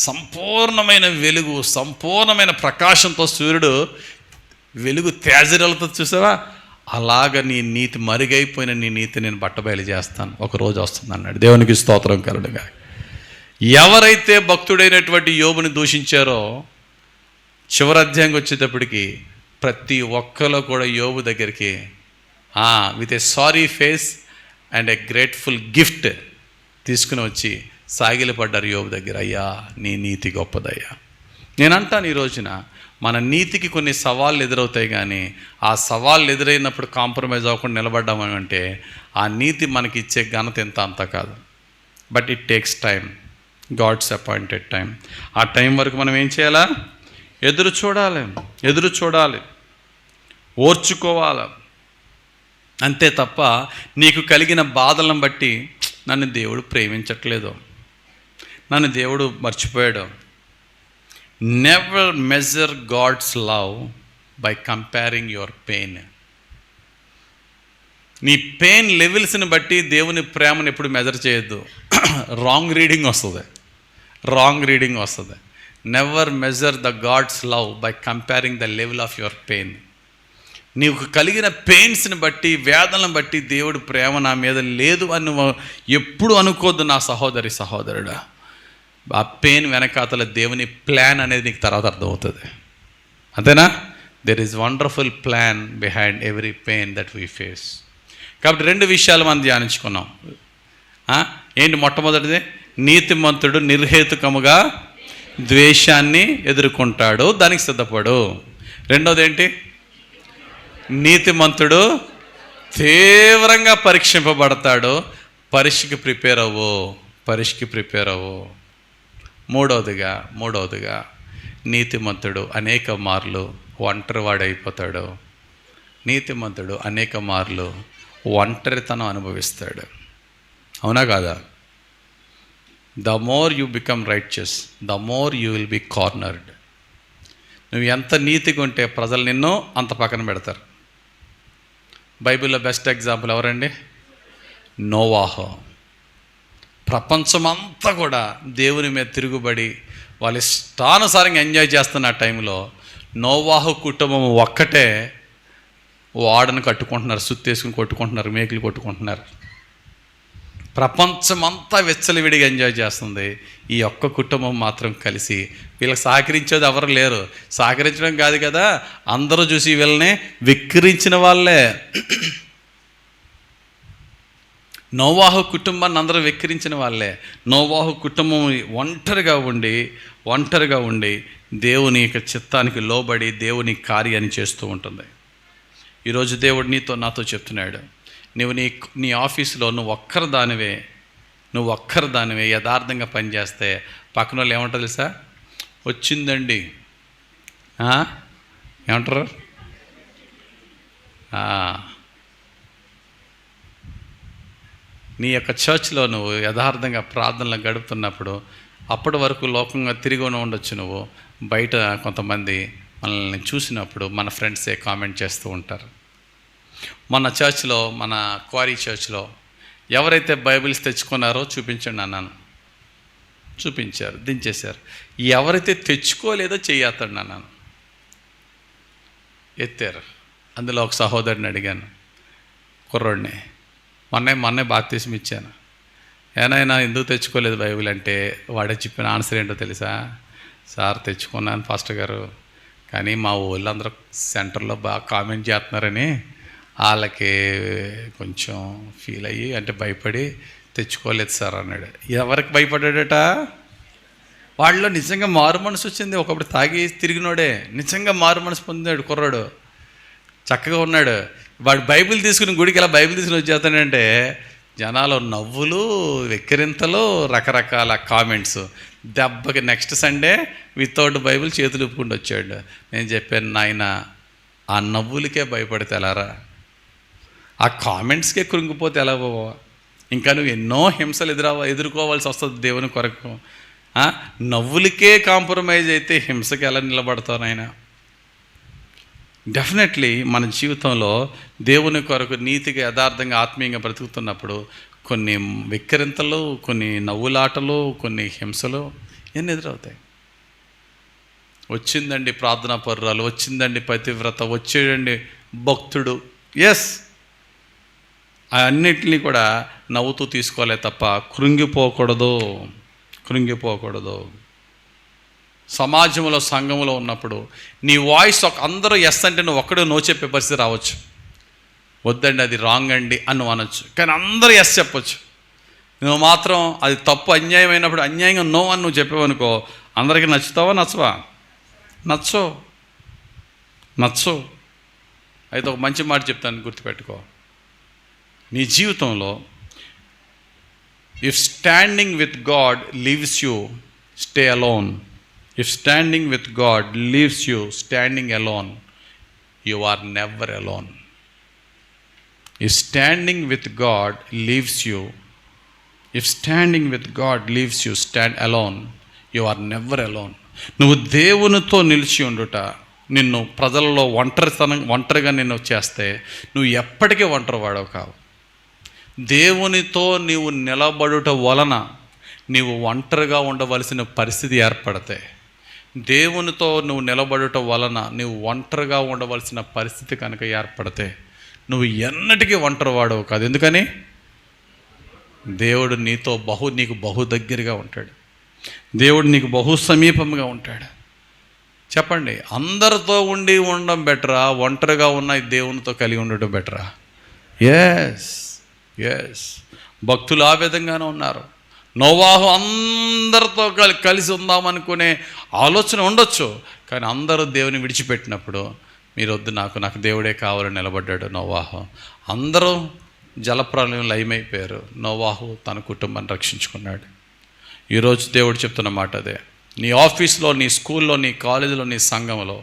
సంపూర్ణమైన వెలుగు, సంపూర్ణమైన ప్రకాశంతో సూర్యుడు వెలుగు తేజరలతో చూసావా? అలాగ నీ నీతి మరుగైపోయిన నీ నీతి నేను బట్టబయలు చేస్తాను, ఒకరోజు వస్తుంది అన్నాడు. దేవునికి స్తోత్రం కలుగుగా. ఎవరైతే భక్తుడైనటువంటి యోబుని దూషించారో చివరి అధ్యాయంకి వచ్చేటప్పటికి ప్రతి ఒక్కరు కూడా యోబు దగ్గరికి with a sorry face and a grateful gift తీసుకుని వచ్చి సాగిలపడ్డారు యోబు దగ్గర. అయ్యా నీ నీతి గొప్పదయ్యా. నేను అంటాను, ఈ రోజున మన నీతికి కొన్ని సవాళ్ళు ఎదురవుతాయి, కానీ ఆ సవాళ్ళు ఎదురైనప్పుడు కాంప్రమైజ్ అవ్వకుండా నిలబడ్డామంటే ఆ నీతి మనకి ఇచ్చే ఘనత ఎంత అంత కాదు. But it takes time, God's appointed time. ఆ టైం వరకు మనం ఏం చేయాలా? ఎదురు చూడాలి, ఓర్చుకోవాలి. అంతే తప్ప నీకు కలిగిన బాధలను బట్టి నన్ను దేవుడు ప్రేమించట్లేదు, నన్ను దేవుడు మర్చిపోయాడు. Never measure God's love by comparing your pain. నీ పెయిన్ లెవెల్స్ని బట్టి దేవుని ప్రేమను ఎప్పుడు మెజర్ చేయొద్దు. రాంగ్ రీడింగ్ వస్తుంది. Never measure the God's love by comparing the level of your pain. నీకు కలిగిన పెయిన్స్ని బట్టి, వేదనలను బట్టి దేవుడు ప్రేమ నా మీద లేదు అని నువ్వు ఎప్పుడు అనుకోద్దు నా సహోదరుడా. ఆ పెయిన్ వెనకాతల దేవుని ప్లాన్ అనేది నీకు తర్వాత అర్థమవుతుంది. అంతేనా? There is wonderful plan behind every pain that we face. కాబట్టి 2 విషయాలు మనం ధ్యానించుకున్నాం. ఏంటి? మొట్టమొదటిది, నీతిమంతుడు నిర్హేతుకముగా ద్వేషాన్ని ఎదుర్కొంటాడు, దానికి సిద్ధపడు. రెండోది ఏంటి? నీతిమంతుడు తీవ్రంగా పరీక్షింపబడతాడు, పరీక్షకి ప్రిపేర్ అవ్వు. మూడవదిగా నీతిమంతుడు అనేక మార్లు ఒంటరివాడైపోతాడు. నీతిమంతుడు అనేక మార్లు ఒంటరితనం అనుభవిస్తాడు. అవునా కాదా? The more you become righteous, the more you will be cornered. నువ్వు ఎంత నీతిగా ఉంటే ప్రజలు నిన్ను అంత పక్కన పెడతారు. బైబిల్లో బెస్ట్ ఎగ్జాంపుల్ ఎవరండి? నోవాహు. ప్రపంచమంతా కూడా దేవుని మీద తిరుగుబడి వాళ్ళ ఇష్టానుసారంగా ఎంజాయ్ చేస్తున్న టైంలో నోవాహు కుటుంబం ఒక్కటే ఓడను కట్టుకుంటున్నారు, సుత్తేసుకుని కొట్టుకుంటున్నారు, మేకులు కొట్టుకుంటున్నారు. ప్రపంచమంతా విచ్చలవిడిగా ఎంజాయ్ చేస్తుంది. ఈ ఒక్క కుటుంబం మాత్రం కలిసి, వీళ్ళకి సహకరించేది ఎవరు లేరు. సహకరించడం కాదు కదా, అందరూ చూసి వీళ్ళని విక్రించిన వాళ్ళే. నోవాహు కుటుంబాన్ని అందరూ వెక్కిరించిన వాళ్ళే. నోవాహు కుటుంబం ఒంటరిగా ఉండి దేవుని యొక్క చిత్తానికి లోబడి దేవుని కార్యాన్ని చేస్తూ ఉంటుంది. ఈరోజు దేవుడు నాతో చెప్తున్నాడు, నువ్వు నీ ఆఫీసులో నువ్వు ఒక్కరిదానివే యథార్థంగా పనిచేస్తే పక్కన వాళ్ళు ఏమంటారు తెలుసా? వచ్చిందండి ఏమంటారు? నీ యొక్క చర్చ్లో నువ్వు యథార్థంగా ప్రార్థనలు గడుపుతున్నప్పుడు అప్పటి వరకు లోకంగా తిరిగి ఉండొచ్చు. నువ్వు బయట కొంతమంది మనల్ని చూసినప్పుడు మన ఫ్రెండ్సే కామెంట్ చేస్తూ ఉంటారు. మన చర్చ్లో, మన క్వారీ చర్చ్లో ఎవరైతే బైబిల్స్ తెచ్చుకున్నారో చూపించండి అన్నాను. చూపించారు, దించేశారు. ఎవరైతే తెచ్చుకోలేదో చెయ్యేస్తాడు అన్నాను, ఎత్తారు. అందులో ఒక సహోదరుని అడిగాను, కుర్రోడిని, మొన్నే బాప్తిస్మం ఇచ్చాను. ఏనాయనా ఎందుకు తెచ్చుకోలేదు బైబిల్ అంటే వాడే చెప్పిన ఆన్సర్ ఏంటో తెలుసా? సార్ తెచ్చుకున్నాను పాస్టర్ గారు, కానీ మా వాళ్ళందరూ సెంటర్లో బాగా కామెంట్ చేస్తున్నారని వాళ్ళకి కొంచెం ఫీల్ అయ్యి అంటే భయపడి తెచ్చుకోలేదు సార్ అన్నాడు. ఎవరికి భయపడ్డాడట? వాళ్ళలో నిజంగా మారు మనసు వచ్చింది. ఒకప్పుడు తాగి తిరిగినోడే నిజంగా మారు మనసు పొందాడు కుర్రాడు, చక్కగా ఉన్నాడు. వాడు బైబిల్ తీసుకుని గుడికి ఇలా బైబిల్ తీసుకుని వచ్చేస్తాడంటే జనాలు నవ్వులు, వెక్కిరింతలు, రకరకాల కామెంట్స్. దెబ్బకి నెక్స్ట్ సండే వితౌట్ బైబిల్ చేతులు ఊపుకుంటూ వచ్చాడు. నేను చెప్పాను, నాయన ఆ నవ్వులకే భయపడితే ఎలారా, ఆ కామెంట్స్కే కృంగిపోతే ఎలా పోవా? ఇంకా నువ్వు ఎన్నో హింసలు ఎదుర్కోవాల్సి వస్తుంది దేవుని కొరకు. నవ్వులకే కాంప్రమైజ్ అయితే హింసకి ఎలా నిలబడతావు నాయన? డెఫినెట్లీ మన జీవితంలో దేవుని కొరకు నీతిగా యథార్థంగా ఆత్మీయంగా బ్రతుకుతున్నప్పుడు కొన్ని వెక్కిరింతలు, కొన్ని నవ్వులాటలు, కొన్ని హింసలు ఎన్ని ఎదురవుతాయి. వచ్చిందండి ప్రార్థనా పరురాలు, వచ్చిందండి పతివ్రత, వచ్చేయండి భక్తుడు, ఎస్, అన్నిటినీ కూడా నవ్వుతూ తీసుకోలే తప్ప కృంగిపోకూడదు. సమాజంలో సంఘంలో ఉన్నప్పుడు నీ వాయిస్ అందరూ ఎస్ అంటే నువ్వు ఒక్కడే నో చెప్పే పరిస్థితి రావచ్చు. వద్దండి అది రాంగ్ అండి అని నువ్వు అనొచ్చు, కానీ అందరూ ఎస్ చెప్పొచ్చు. నువ్వు మాత్రం అది తప్పు అన్యాయం అయినప్పుడు అన్యాయంగా నో అని నువ్వు చెప్పావనుకో, అందరికీ నచ్చుతావా? నచ్చో. అయితే ఒక మంచి మాట చెప్తాను, గుర్తుపెట్టుకో. నీ జీవితంలో if standing with God leaves you, stay alone. If standing with God leaves you standing alone, you are never alone. If standing with God leaves you stand alone, you are never alone. నువ్వు దేవునితో నిలిచి ఉండుట నిన్ను ప్రజలలో ఒంటరిగా నిన్ను చేస్తే నువ్వు ఎప్పటికీ ఒంటరి వాడవు కావు. దేవునితో నీవు నిలబడుట వలన నీవు ఒంటరిగా ఉండవలసిన పరిస్థితి ఏర్పడతాయి. దేవునితో నువ్వు నిలబడుట వలన నువ్వు ఒంటరిగా ఉండవలసిన పరిస్థితి కనుక ఏర్పడితే నువ్వు ఎన్నటికీ ఒంటరి వాడవు కాదు. ఎందుకని? దేవుడు నీకు బహు దగ్గరగా ఉంటాడు. దేవుడు నీకు బహు సమీపంగా ఉంటాడు. చెప్పండి, అందరితో ఉండడం బెటరా, ఒంటరిగా ఉన్న దేవునితో కలిగి ఉండటం బెటరా? ఎస్, భక్తులు ఆ విధంగానే ఉన్నారు. నోవాహు అందరితో కలిసి ఉందామనుకునే ఆలోచన ఉండొచ్చు, కానీ అందరూ దేవుని విడిచిపెట్టినప్పుడు మీరు వద్దు, నాకు దేవుడే కావాలని నిలబడ్డాడు నోవాహు. అందరూ జలప్రలయం లయమైపోయారు, నోవాహు తన కుటుంబాన్ని రక్షించుకున్నాడు. ఈరోజు దేవుడు చెప్తున్న మాట అదే. నీ ఆఫీస్లో, నీ స్కూల్లో, నీ కాలేజీలో, నీ సంఘంలో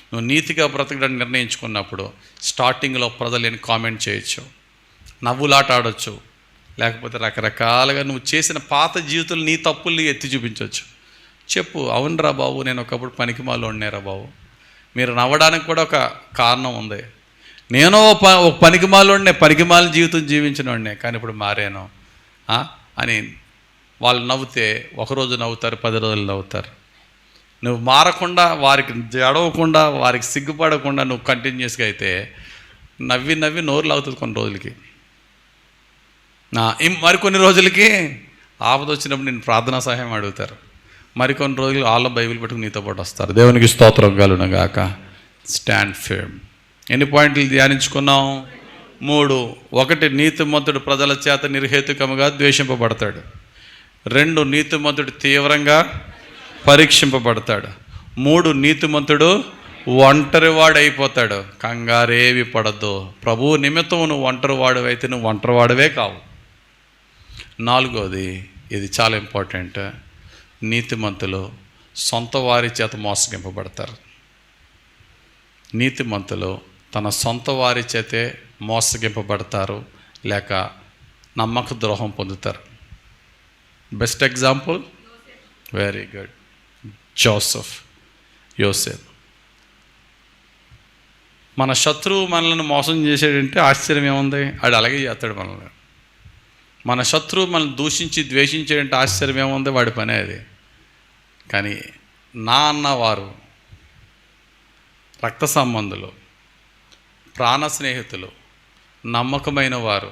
నువ్వు నీతిగా బ్రతకడానికి నిర్ణయించుకున్నప్పుడు స్టార్టింగ్లో ప్రజలేని కామెంట్ చేయొచ్చు, నవ్వులాట ఆడొచ్చు, లేకపోతే రకరకాలుగా నువ్వు చేసిన పాత జీవితంలో నీ తప్పుల్ని ఎత్తి చూపించవచ్చు. చెప్పు, అవునరా బాబు, నేను ఒకప్పుడు పనికిమాలు ఉండేరా బాబు. మీరు నవ్వడానికి కూడా ఒక కారణం ఉంది. నేను ఒక పనికిమాలిన జీవితం జీవించిన వాడినే, కానీ ఇప్పుడు మారాను అని వాళ్ళు నవ్వుతే ఒకరోజు నవ్వుతారు, 10 రోజులు నవ్వుతారు. నువ్వు మారకుండా, వారికి జడవకుండా, వారికి సిగ్గుపడకుండా నువ్వు కంటిన్యూస్గా అయితే నవ్వి నోరు లాగుతుంది కొన్ని రోజులకి. మరికొన్ని రోజులకి ఆపద వచ్చినప్పుడు నేను ప్రార్థనా సహాయం అడుగుతారు. మరికొన్ని రోజులు వాళ్ళ బైబిల్ పెట్టుకుని నీతో పాటు వస్తారు. దేవునికి స్తోత్రం కలుగునుగాక. Stand firm. ఎన్ని పాయింట్లు ధ్యానించుకున్నాం? 3. 1, నీతిమంతుడు ప్రజల చేత నిర్హేతుకముగా ద్వేషింపబడతాడు. 2, నీతిమంతుడు తీవ్రంగా పరీక్షింపబడతాడు. 3, నీతిమంతుడు ఒంటరివాడైపోతాడు. కంగారేవి పడద్దు. ప్రభువు నిమిత్తం నువ్వు ఒంటరివాడు అయితే నువ్వు ఒంటరివాడవే కావు. 4వది, ఇది చాలా ఇంపార్టెంట్, నీతిమంతులు సొంత వారి చేత మోసగింపబడతారు. నీతిమంతులు తన సొంత వారి చేతే మోసగింపబడతారు, లేక నమ్మక ద్రోహం పొందుతారు. బెస్ట్ ఎగ్జాంపుల్, వెరీ గుడ్, యోసేపు. మన శత్రువు మనల్ని మోసం చేసాడంటే ఆశ్చర్యం ఏముంది? ఆడు అలాగే చేస్తాడు మనల్ని. మన శత్రువు మనల్ని దూషించి ద్వేషించాడంటే ఆశ్చర్యం ఏముంది? వాడి పనే అది. కానీ నా అన్నవారు, రక్త సంబంధులు, ప్రాణ స్నేహితులు, నమ్మకమైన వారు,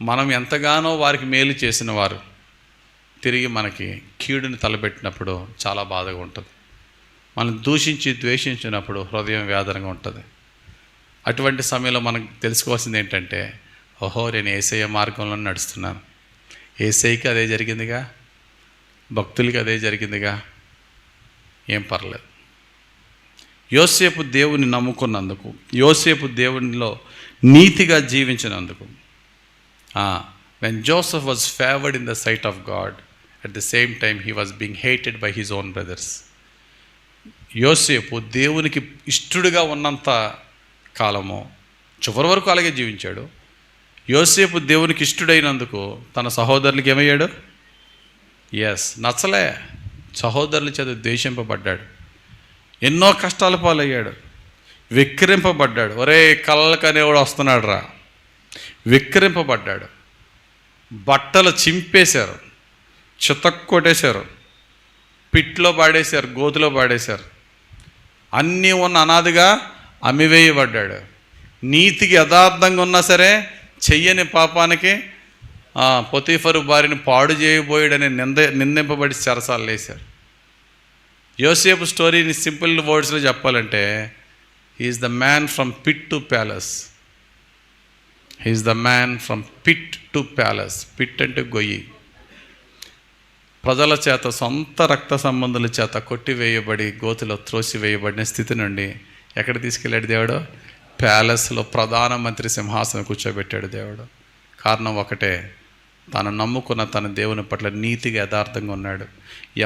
మనం ఎంతగానో వారికి మేలు చేసిన వారు తిరిగి మనకి కీడుని తలపెట్టినప్పుడు చాలా బాధగా ఉంటుంది. మనం దూషించి ద్వేషించినప్పుడు హృదయం వేదనగా ఉంటుంది. అటువంటి సమయంలో మనకు తెలుసుకోవాల్సింది ఏంటంటే, ఓహో నేను యేసయ్య మార్గంలో నడుస్తున్నాను, యేసయ్యకి అదే జరిగిందిగా, భక్తులకి అదే జరిగిందిగా, ఏం పర్లేదు. యోసేపు దేవుని నమ్ముకున్నందుకు, యోసేపు దేవునిలో నీతిగా జీవించినందుకు, when Joseph was favored in the sight of God, at the same time he was being hated by his own brothers. యోసేపు దేవునికి ఇష్టడుగా ఉన్నంత కాలము చివరి వరకు అలాగే జీవించాడు. యోసేపు దేవునికి ఇష్టడైనందుకు తన సహోదరులకి ఏమయ్యాడు? నచ్చలే, సహోదరుల చేత ద్వేషింపబడ్డాడు, ఎన్నో కష్టాల పాలయ్యాడు, విక్రింపబడ్డాడు. ఒరే కళ్ళకనేవాడు వస్తున్నాడు రా, విక్రింపబడ్డాడు. బట్టలు చింపేశారు, చితక్కొట్టేశారు, పిట్లో పాడేశారు, గోతులో పాడేశారు. అన్నీ ఉన్న అనాదిగా అమ్మివేయబడ్డాడు. నీతికి యథార్థంగా ఉన్నా సరే చెయ్యని పాపానికి పొతీఫరు భార్యని పాడు చేయబోయాడని నిందింపబడి చెరసాలు వేశారు. యోసేపు స్టోరీని సింపుల్ వర్డ్స్లో చెప్పాలంటే, he's the man from pit to palace. He's the man from pit to palace. Pit అంటే గొయ్యి. ప్రజల చేత, సొంత రక్త సంబంధుల చేత కొట్టివేయబడి గోతులో త్రోసివేయబడిన స్థితి నుండి ఎక్కడ తీసుకెళ్ళాడు దేవుడు? ప్యాలెస్లో ప్రధానమంత్రి సింహాసనం కూర్చోబెట్టాడు దేవుడు. కారణం ఒకటే, తను నమ్ముకున్న తన దేవుని పట్ల నీతిగా యథార్థంగా ఉన్నాడు.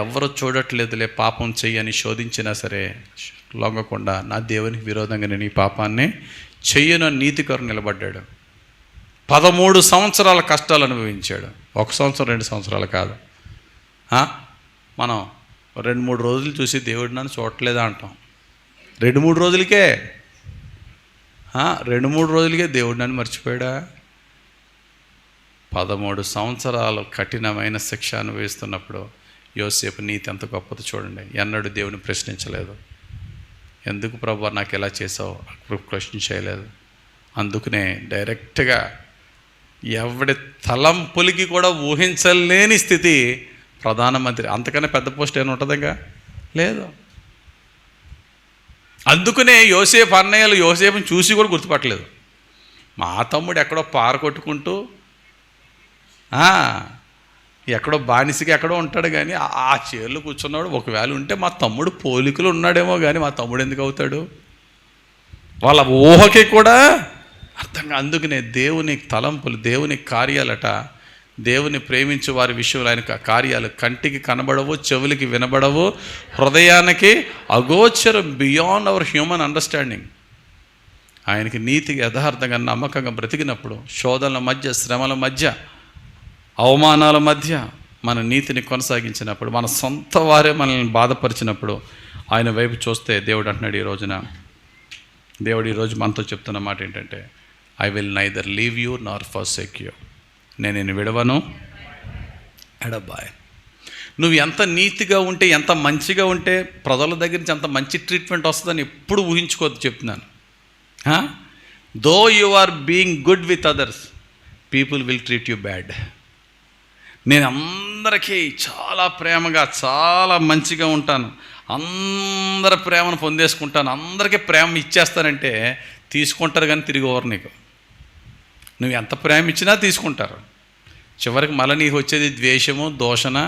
ఎవరు చూడట్లేదులే పాపం చెయ్యని శోధించినా సరే లొంగకుండా, నా దేవునికి విరోధంగా నేను ఈ పాపాన్ని చెయ్యను నీతికరు నిలబడ్డాడు. 13 సంవత్సరాల కష్టాలు అనుభవించాడు. 1 సంవత్సరం 2 సంవత్సరాలు కాదు. మనం 2-3 రోజులు చూసి దేవుడు నన్ను చూడట్లేదా అంటాం. 2-3 రోజులకే 2-3 రోజులకే దేవుడు నన్ను మర్చిపోయాడా? 13 సంవత్సరాలు కఠినమైన శిక్ష అనుభవిస్తున్నప్పుడు యోసేపు నీతి ఎంత గొప్పదో చూడండి. ఎన్నడూ దేవుని ప్రశ్నించలేదు. ఎందుకు ప్రభువా నాకు ఎలా చేసావు ప్రశ్నించలేదు. అందుకనే డైరెక్ట్గా ఎవడి తలంపులకి కూడా ఊహించలేని స్థితి ప్రధానమంత్రి. అంతకన్నా పెద్ద పోస్ట్ ఏమైనా ఉంటుందిగా? లేదు. అందుకనే యోసేపు అన్నయ్యలు యోసేపుని చూసి కూడా గుర్తుపట్టలేదు. మా తమ్ముడు ఎక్కడో పార కొట్టుకుంటూ ఎక్కడో బానిసకి ఎక్కడో ఉంటాడు, కానీ ఆ చైర్లో కూర్చున్నాడు. ఒకవేళ ఉంటే మా తమ్ముడు పోలికలు ఉన్నాడేమో, కానీ మా తమ్ముడు ఎందుకు అవుతాడు? వాళ్ళ ఊహకి కూడా అర్థంగా. అందుకనే దేవుని తలంపులు, దేవుని కార్యాలట, దేవుని ప్రేమించే వారి విషయంలో ఆయన కార్యాలు కంటికి కనబడవు, చెవులకి వినబడవు, హృదయానికి అగోచరం, బియాండ్ అవర్ హ్యూమన్ అండర్స్టాండింగ్. ఆయనకి నీతికి యథార్థంగా నమ్మకంగా బ్రతికినప్పుడు, శోధనల మధ్య, శ్రమల మధ్య, అవమానాల మధ్య మన నీతిని కొనసాగించినప్పుడు, మన సొంత వారే మనల్ని బాధపరిచినప్పుడు ఆయన వైపు చూస్తే దేవుడు అంటున్నాడు దేవుడు ఈరోజు మనతో చెప్తున్న మాట ఏంటంటే, I will neither leave you Nar forsake you. నేను నిన్ను విడవను, ఎడబాయ్. నువ్వు ఎంత నీతిగా ఉంటే, ఎంత మంచిగా ఉంటే ప్రజల దగ్గర నుంచి అంత మంచి ట్రీట్మెంట్ వస్తుందని ఎప్పుడు ఊహించుకోవద్దు చెప్తున్నాను. Though you are being good with others, people will treat you bad. నేను అందరికీ చాలా ప్రేమగా, చాలా మంచిగా ఉంటాను, అందరి ప్రేమను పొందేసుకుంటాను, అందరికీ ప్రేమ ఇచ్చేస్తానంటే తీసుకుంటారు, కానీ తిరిగి ఓవర్ నీకు. నువ్వు ఎంత ప్రేమ ఇచ్చినా తీసుకుంటారు. చివరికి మళ్ళీ నీకు వచ్చేది ద్వేషము, దూషణ,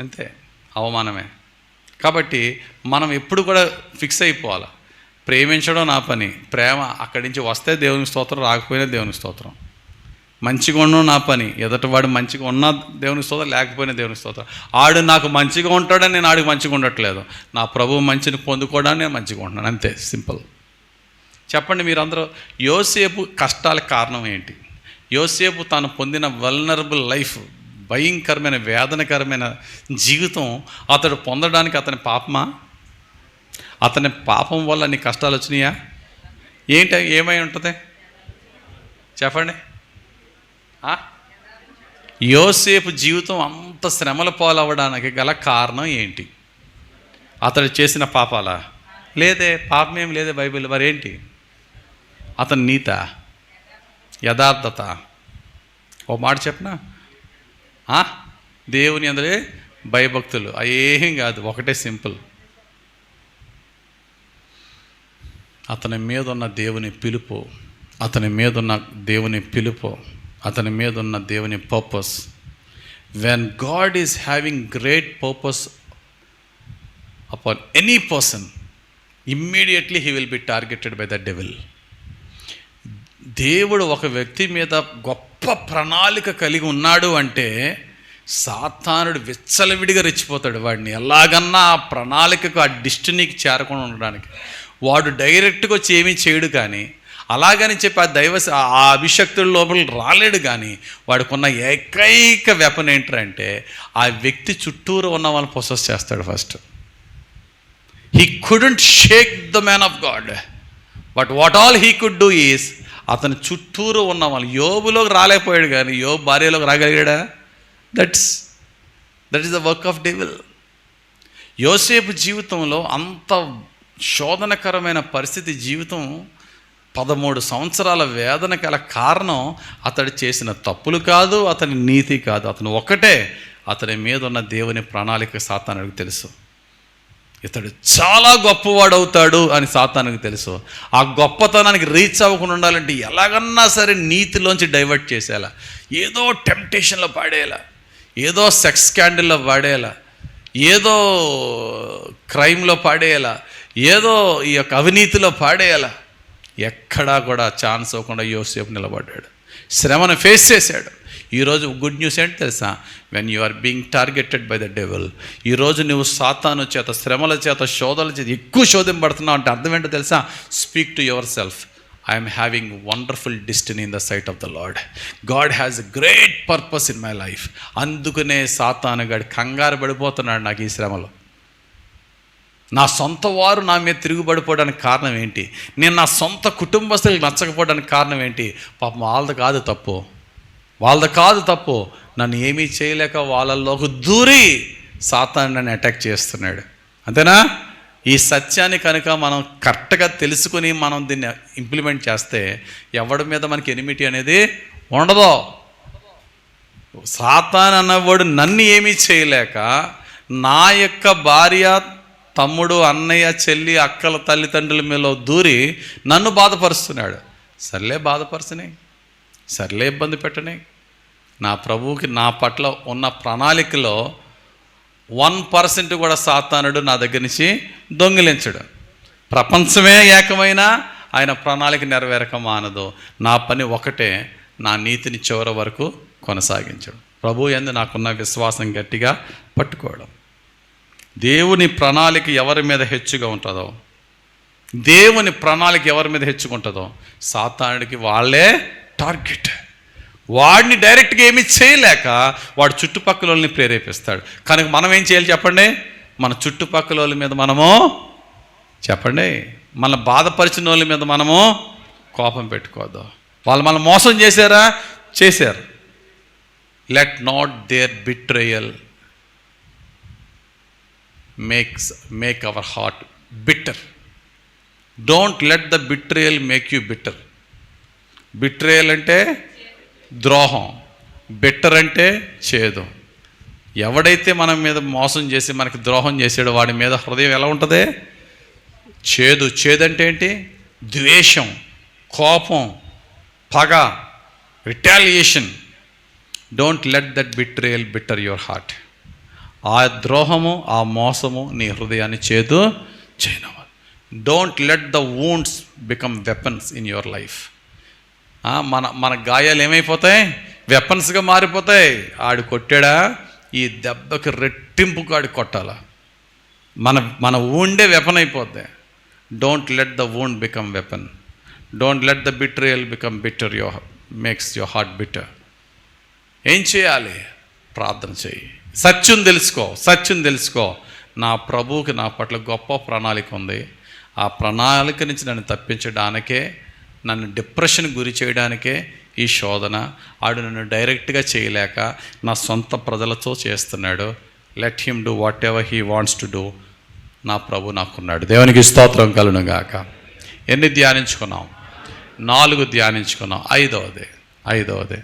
అంతే, అవమానమే. కాబట్టి మనం ఎప్పుడు కూడా ఫిక్స్ అయిపోవాలి, ప్రేమించడం నా పని. ప్రేమ అక్కడి నుంచి వస్తే దేవునికి స్తోత్రం, రాకపోయినా దేవునికి స్తోత్రం. మంచిగా ఉండడం నా పని. ఎదుటివాడు మంచిగా ఉన్నా దేవునికి స్తోత్రం, లేకపోయినా దేవునికి స్తోత్రం. ఆడు నాకు మంచిగా ఉంటాడని నేను ఆడికి మంచిగా ఉండట్లేదు. నా ప్రభువు మంచిని పొందుకోవడానికి నేను మంచిగా ఉంటున్నాను, అంతే, సింపుల్. చెప్పండి మీరందరూ, యోసేపు కష్టాలకు కారణం ఏంటి? యోసేపు తాను పొందిన వల్నరబుల్ లైఫ్, భయంకరమైన వేదనకరమైన జీవితం అతడు పొందడానికి అతని పాపమా? అతని పాపం వల్ల నీ కష్టాలు వచ్చినాయా? ఏమై ఉంటుంది చెప్పండి. యోసేపు జీవితం అంత శ్రమల పాలవడానికి గల కారణం ఏంటి? అతడు చేసిన పాపాలా? లేదే, పాపం ఏం లేదే బైబిల్. మరేంటి? అతని నీత, యథార్థత. ఓ మాట చెప్పనా, దేవుని అందరే భయభక్తులు, ఏం కాదు, ఒకటే సింపుల్. అతని మీద ఉన్న దేవుని పిలుపు, అతని మీద ఉన్న దేవుని పిలుపు, అతని మీద ఉన్న దేవుని purpose. When God is having great purpose upon any person, immediately he will be targeted by the devil. దేవుడు ఒక వ్యక్తి మీద గొప్ప ప్రణాళిక కలిగి ఉన్నాడు అంటే సాతానుడు విచ్చలవిడిగా రెచ్చిపోతాడు వాడిని ఎలాగన్నా ఆ ప్రణాళికకు, ఆ డెస్టినీకి చేరకుండా ఉండడానికి. వాడు డైరెక్ట్గా వచ్చి ఏమీ చేయడు, కానీ అలాగని చెప్పి ఆ అభిషక్తుల లోపల రాలేడు. కానీ వాడికున్న ఏకైక వెపన్ ఏంటంటే ఆ వ్యక్తి చుట్టూరు ఉన్న వాళ్ళని పొసెస్ చేస్తాడు first. He couldn't shake the man of God, but what all he could do is అతని చుట్టూరు ఉన్న వాళ్ళు. యోబులోకి రాలేకపోయాడు, కానీ యోబు భార్యలోకి రాగలిగాడా? That is the work of devil. యోసేపు జీవితంలో అంత శోధనకరమైన పరిస్థితి, జీవితం 13 సంవత్సరాల వేదన గల కారణం అతడు చేసిన తప్పులు కాదు, అతని నీతి కాదు, అతను ఒకటే, అతని మీద ఉన్న దేవుని ప్రణాళిక సాతానుడికి తెలుసు. ఇతడు చాలా గొప్పవాడవుతాడు అని సాతానుడికి తెలుసు. ఆ గొప్పతనానికి రీచ్ అవ్వకుండా ఉండాలంటే ఎలాగన్నా సరే నీతిలోంచి డైవర్ట్ చేసేలా, ఏదో టెంప్టేషన్లో పాడేలా, ఏదో సెక్స్ స్కాండల్లో పాడేలా, ఏదో క్రైమ్లో పాడేయాలా, ఏదో ఈ యొక్క అవినీతిలో పాడేయాలా, ఎక్కడా కూడా ఛాన్స్ అవ్వకుండా యోసేపు నిలబడ్డాడు, శ్రమను ఫేస్ చేశాడు. ఈరోజు గుడ్ న్యూస్ ఏంటి తెలుసా? When you are being targeted by the devil, ఈరోజు నువ్వు సాతాను చేత, శ్రమల చేత, శోధనల చేత ఎక్కువ శోధింపబడుతున్నావు అంటే అర్థం ఏంటో తెలుసా? Speak to yourself, I'm having wonderful destiny in the sight of the Lord. God has a great purpose in my life. అందుకనే సాతాను గాడు కంగారు పడిపోతున్నాడు. నాకు ఈ శ్రమలో నా సొంత వారు నా మీద తిరుగుబడిపోవడానికి కారణం ఏంటి? నేను నా సొంత కుటుంబస్తులకు నచ్చకపోవడానికి కారణం ఏంటి? పాపం వాళ్ళది కాదు తప్పు, నన్ను ఏమీ చేయలేక వాళ్ళల్లోకి దూరి సాతాను నన్ను అటాక్ చేస్తున్నాడు. అంతేనా? ఈ సత్యాన్ని కనుక మనం కరెక్ట్గా తెలుసుకుని మనం దీన్ని ఇంప్లిమెంట్ చేస్తే ఎవడి మీద మనకి ఎనిమిటీ అనేది ఉండదు. సాతాను అన్నవాడు నన్ను ఏమీ చేయలేక నా యొక్క భార్య, తమ్ముడు, అన్నయ్య, చెల్లి, అక్కల తల్లిదండ్రుల మీద దూరి నన్ను బాధపరుస్తున్నాడు. సర్లే బాధపరచని, సర్లే ఇబ్బంది పెట్టని. నా ప్రభువుకి నా పట్ల ఉన్న ప్రణాళికలో 1% కూడా సాతానుడు నా దగ్గర నుంచి దొంగిలించడు. ప్రపంచమే ఏకమైనా ఆయన ప్రణాళిక నెరవేరక మానదు. నా పని ఒకటే, నా నీతిని చివరి వరకు కొనసాగించడం, ప్రభు యందు నాకున్న విశ్వాసం గట్టిగా పట్టుకోవడం. దేవుని ప్రణాళిక ఎవరి మీద హెచ్చుగా ఉంటుందో, దేవుని ప్రణాళిక ఎవరి మీద హెచ్చుకుంటుందో సాతానుడికి వాళ్ళే టార్గెట్. వాడిని డైరెక్ట్గా ఏమీ చేయలేక వాడు చుట్టుపక్కల వాళ్ళని ప్రేరేపిస్తాడు. కనుక మనం ఏం చేయాలి చెప్పండి? మన చుట్టుపక్కల వాళ్ళ మీద మనము చెప్పండి, మన బాధపరిచిన వాళ్ళ మీద మనము కోపం పెట్టుకోవద్దు. వాళ్ళు మనం మోసం చేశారు. Let not their betrayal make our heart bitter. Don't let the betrayal make you bitter. Betrayal అంటే ద్రోహం, బిట్టర్ అంటే చేదు. ఎవడైతే మన మీద మోసం చేసి మనకి ద్రోహం చేసాడో వాడి మీద హృదయం ఎలా ఉంటుంది? చేదు. చేదు అంటే ఏంటి? ద్వేషం, కోపం, పగ, retaliation. Don't let that betrayal bitter your heart. ఆ ద్రోహము, ఆ మోసము నీ హృదయాన్ని చేదు చేయనవ్వాలి. Don't let the wounds become weapons in your life. మన గాయాలు ఏమైపోతాయి? వెపన్స్గా మారిపోతాయి. ఆడు కొట్టాడా, ఈ దెబ్బకి రెట్టింపుకు ఆడు కొట్టాల. మన వూండే వెపన్ అయిపోద్ది. Don't let the wound become weapon. Don't let the betrayal become bitter makes your heart bitter. ఏం చేయాలి? ప్రార్థన చేయి. సత్యం తెలుసుకో. నా ప్రభువుకి నా పట్ల గొప్ప ప్రణాళిక ఉంది. ఆ ప్రణాళిక నుంచి నన్ను తప్పించడానికే, నన్ను డిప్రెషన్ గురి చేయడానికే ఈ శోధన. ఆడు నన్ను డైరెక్ట్గా చేయలేక నా సొంత ప్రజలతో చేస్తున్నాడు. Let him do what ever he wants to do. నా ప్రభు నాకున్నాడు. దేవునికి స్తోత్రం కలుగును గాక. ఎన్ని ధ్యానించుకున్నాం? 4 ధ్యానించుకున్నాం. ఐదవది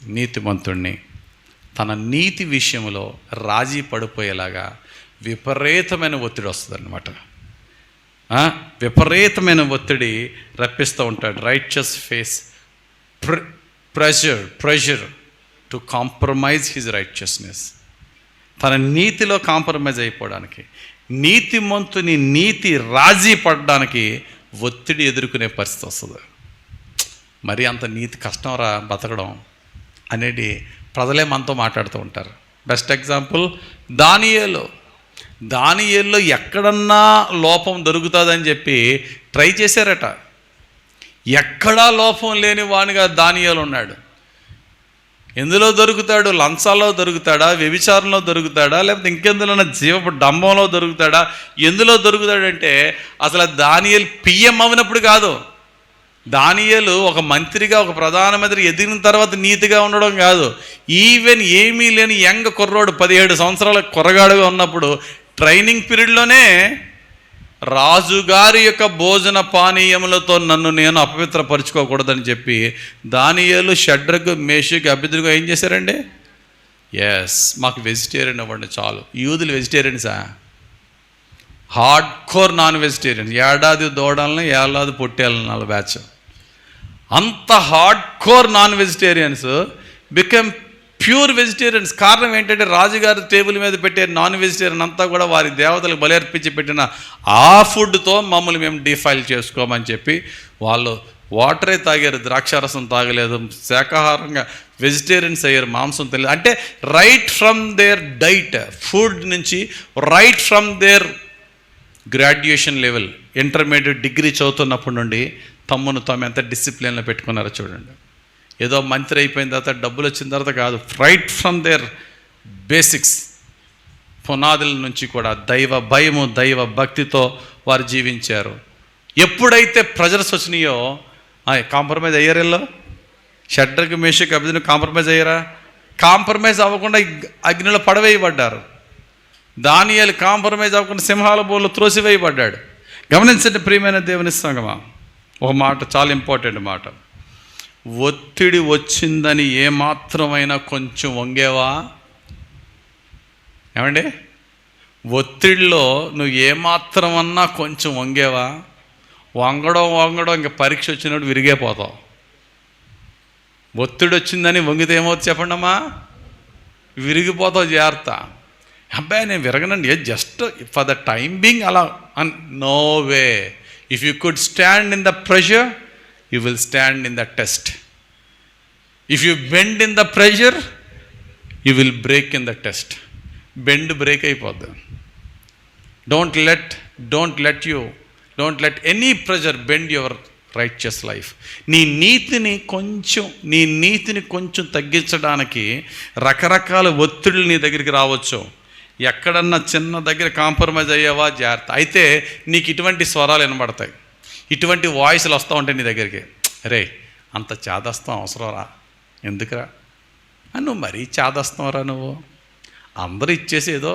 నీతిమంతుణ్ణి తన నీతి విషయంలో రాజీ పడిపోయేలాగా విపరీతమైన ఒత్తిడి వస్తుంది అన్నమాట. విపరీతమైన ఒత్తిడి రప్పిస్తూ ఉంటాడు. Righteous face pressure to compromise his righteousness. తన నీతిలో కాంప్రమైజ్ అయిపోవడానికి, నీతిమంతుని నీతి రాజీ పడడానికి ఒత్తిడి ఎదుర్కొనే పరిస్థితి వస్తుంది. మరి అంత నీతి కష్టం రా బతకడం అనేది ప్రజలే మనతో మాట్లాడుతూ ఉంటారు. బెస్ట్ ఎగ్జాంపుల్ దానియేలులో ఎక్కడన్నా లోపం దొరుకుతుందని చెప్పి ట్రై చేశారట. ఎక్కడా లోపం లేని వానిగా దానియేలు ఉన్నాడు. ఎందులో దొరుకుతాడు? లంచాల్లో దొరుకుతాడా? వ్యభిచారంలో దొరుకుతాడా? లేకపోతే ఇంకెందులో జీవపు డంబంలో దొరుకుతాడా? ఎందులో దొరుకుతాడంటే అసలు దానియేలు పిఎం అవునప్పుడు కాదు, దానియేలు ఒక మంత్రిగా, ఒక ప్రధానమంత్రి ఎదిగిన తర్వాత నీతిగా ఉండడం కాదు. ఈవెన్ ఏమీ లేని యంగ్ కుర్రోడు 17 సంవత్సరాల కుర్రగాడుగా ఉన్నప్పుడు ట్రైనింగ్ పీరియడ్లోనే రాజుగారి యొక్క భోజన పానీయములతో నన్ను నేను అపవిత్రపరుచుకోకూడదని చెప్పి దానియేలు, షడ్రకు, మేషకు, అబేద్నెగో ఏం చేశారండి? మాకు వెజిటేరియన్ ఇవ్వండి చాలు. యూదులు వెజిటేరియన్సా? Hard core non vegetarian. ఏడాది దూడల్ని ఏడాది పొట్టేళ్ళని 4 బ్యాచ్. అంత hard core non vegetarians become pure vegetarians. కారణం ఏంటంటే రాజుగారి టేబుల్ మీద పెట్టే నాన్ వెజిటేరియన్ అంతా కూడా వారి దేవతలకు బలి అర్పించి పెట్టిన ఆ ఫుడ్తో మమ్మల్ని మేము డిఫైల్ చేసుకోమని చెప్పి వాళ్ళు వాటరే తాగారు, ద్రాక్షారసం తాగలేదు, శాకాహారంగా వెజిటేరియన్స్ అయ్యారు, మాంసం తెలియదు. అంటే right from their diet, food నుంచి, right from their graduation level, intermediate degree చదువుతున్నప్పటి నుండి తమ్మును తాము ఎంత డిసిప్లిన్లో పెట్టుకున్నారో చూడండి. ఏదో మంత్రి అయిపోయిన తర్వాత, డబ్బులు వచ్చిన తర్వాత కాదు, రైట్ ఫ్రమ్ దేర్ బేసిక్స్, పునాదుల నుంచి కూడా దైవ భయము, దైవ భక్తితో వారు జీవించారు. ఎప్పుడైతే ప్రెజర్స్ వచ్చినాయో కాంప్రమైజ్ అయ్యారెల్లో. షడ్రకు, మేషకు, అబేద్నెగో కాంప్రమైజ్ అయ్యారా? కాంప్రమైజ్ అవ్వకుండా అగ్నిలో పడవేయబడ్డారు. దానియేలు కాంప్రమైజ్ అవ్వకుండా సింహాల బోర్లో త్రోసివేయబడ్డాడు. గమనించండి ప్రియమైన దేవుని సంగమా, ఒక మాట చాలా ఇంపార్టెంట్ మాట. ఒత్తిడి వచ్చిందని ఏమాత్రమైనా కొంచెం వంగేవా? ఏమండి, ఒత్తిడిలో నువ్వు ఏమాత్రమన్నా కొంచెం వంగేవా? వంగడం ఇంక పరీక్ష వచ్చినప్పుడు విరిగిపోతావు. ఒత్తిడి వచ్చిందని వంగితే ఏమవుతుంది చెప్పండి అమ్మా? విరిగిపోతావు. జాగ్రత్త. అబ్బాయి నేను విరగనండి, just for the time being అలా. No way. If you could stand in the pressure, you will stand in the test. If you bend in the pressure, you will break in the test. Bend break అయిపోద్ది. Don't let any pressure bend your righteous life. నీ నీతిని కొంచెం తగ్గించడానికి రకరకాల ఒత్తిడులు నీ దగ్గరికి రావచ్చు. ఎక్కడన్నా చిన్న దగ్గర కాంప్రమైజ్ అయ్యావా? జాగ్రత్త. అయితే నీకు ఇటువంటి స్వరాలు వినబడతాయి, ఇటువంటి వాయిస్లు వస్తూ ఉంటాయి నీ దగ్గరికి. రే అంత చాదస్తం అవసరంరా, ఎందుకురా? నువ్వు మరీ చాదస్తావురా, నువ్వు అందరూ ఇచ్చేసి ఏదో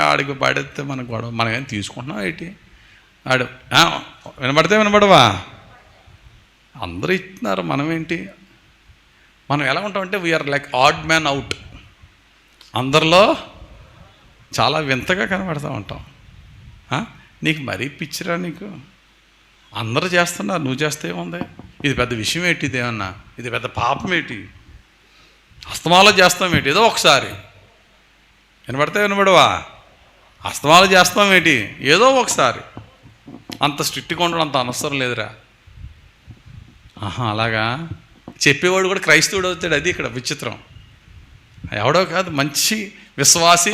ఆడికి పడితే మనకు గొడవ, మనం ఏం తీసుకుంటున్నాం ఏంటి? ఆడు వినబడవా? అందరూ ఇస్తున్నారు, మనం ఏంటి? మనం ఎలా ఉంటామంటే we are like odd man out. అందరిలో చాలా వింతగా కనబడుతూ ఉంటాం. నీకు మరీ పిచ్చిరా, నీకు అందరూ చేస్తున్నారు, నువ్వు చేస్తే ఏముంది? ఇది పెద్ద విషయం ఏంటి? ఇదేమన్నా ఇది పెద్ద పాపం ఏంటి? అస్తమాలో చేస్తాం ఏంటి? ఏదో ఒకసారి వినబడవా? అస్తమాలో చేస్తాం ఏంటి? ఏదో ఒకసారి. అంత స్ట్రిక్ట్గా ఉండడం అంత అవసరం లేదురా. అలాగా చెప్పేవాడు కూడా క్రైస్తవుడు అవుతాడు. అది ఇక్కడ విచిత్రం. ఎవడో కాదు, మంచి విశ్వాసి,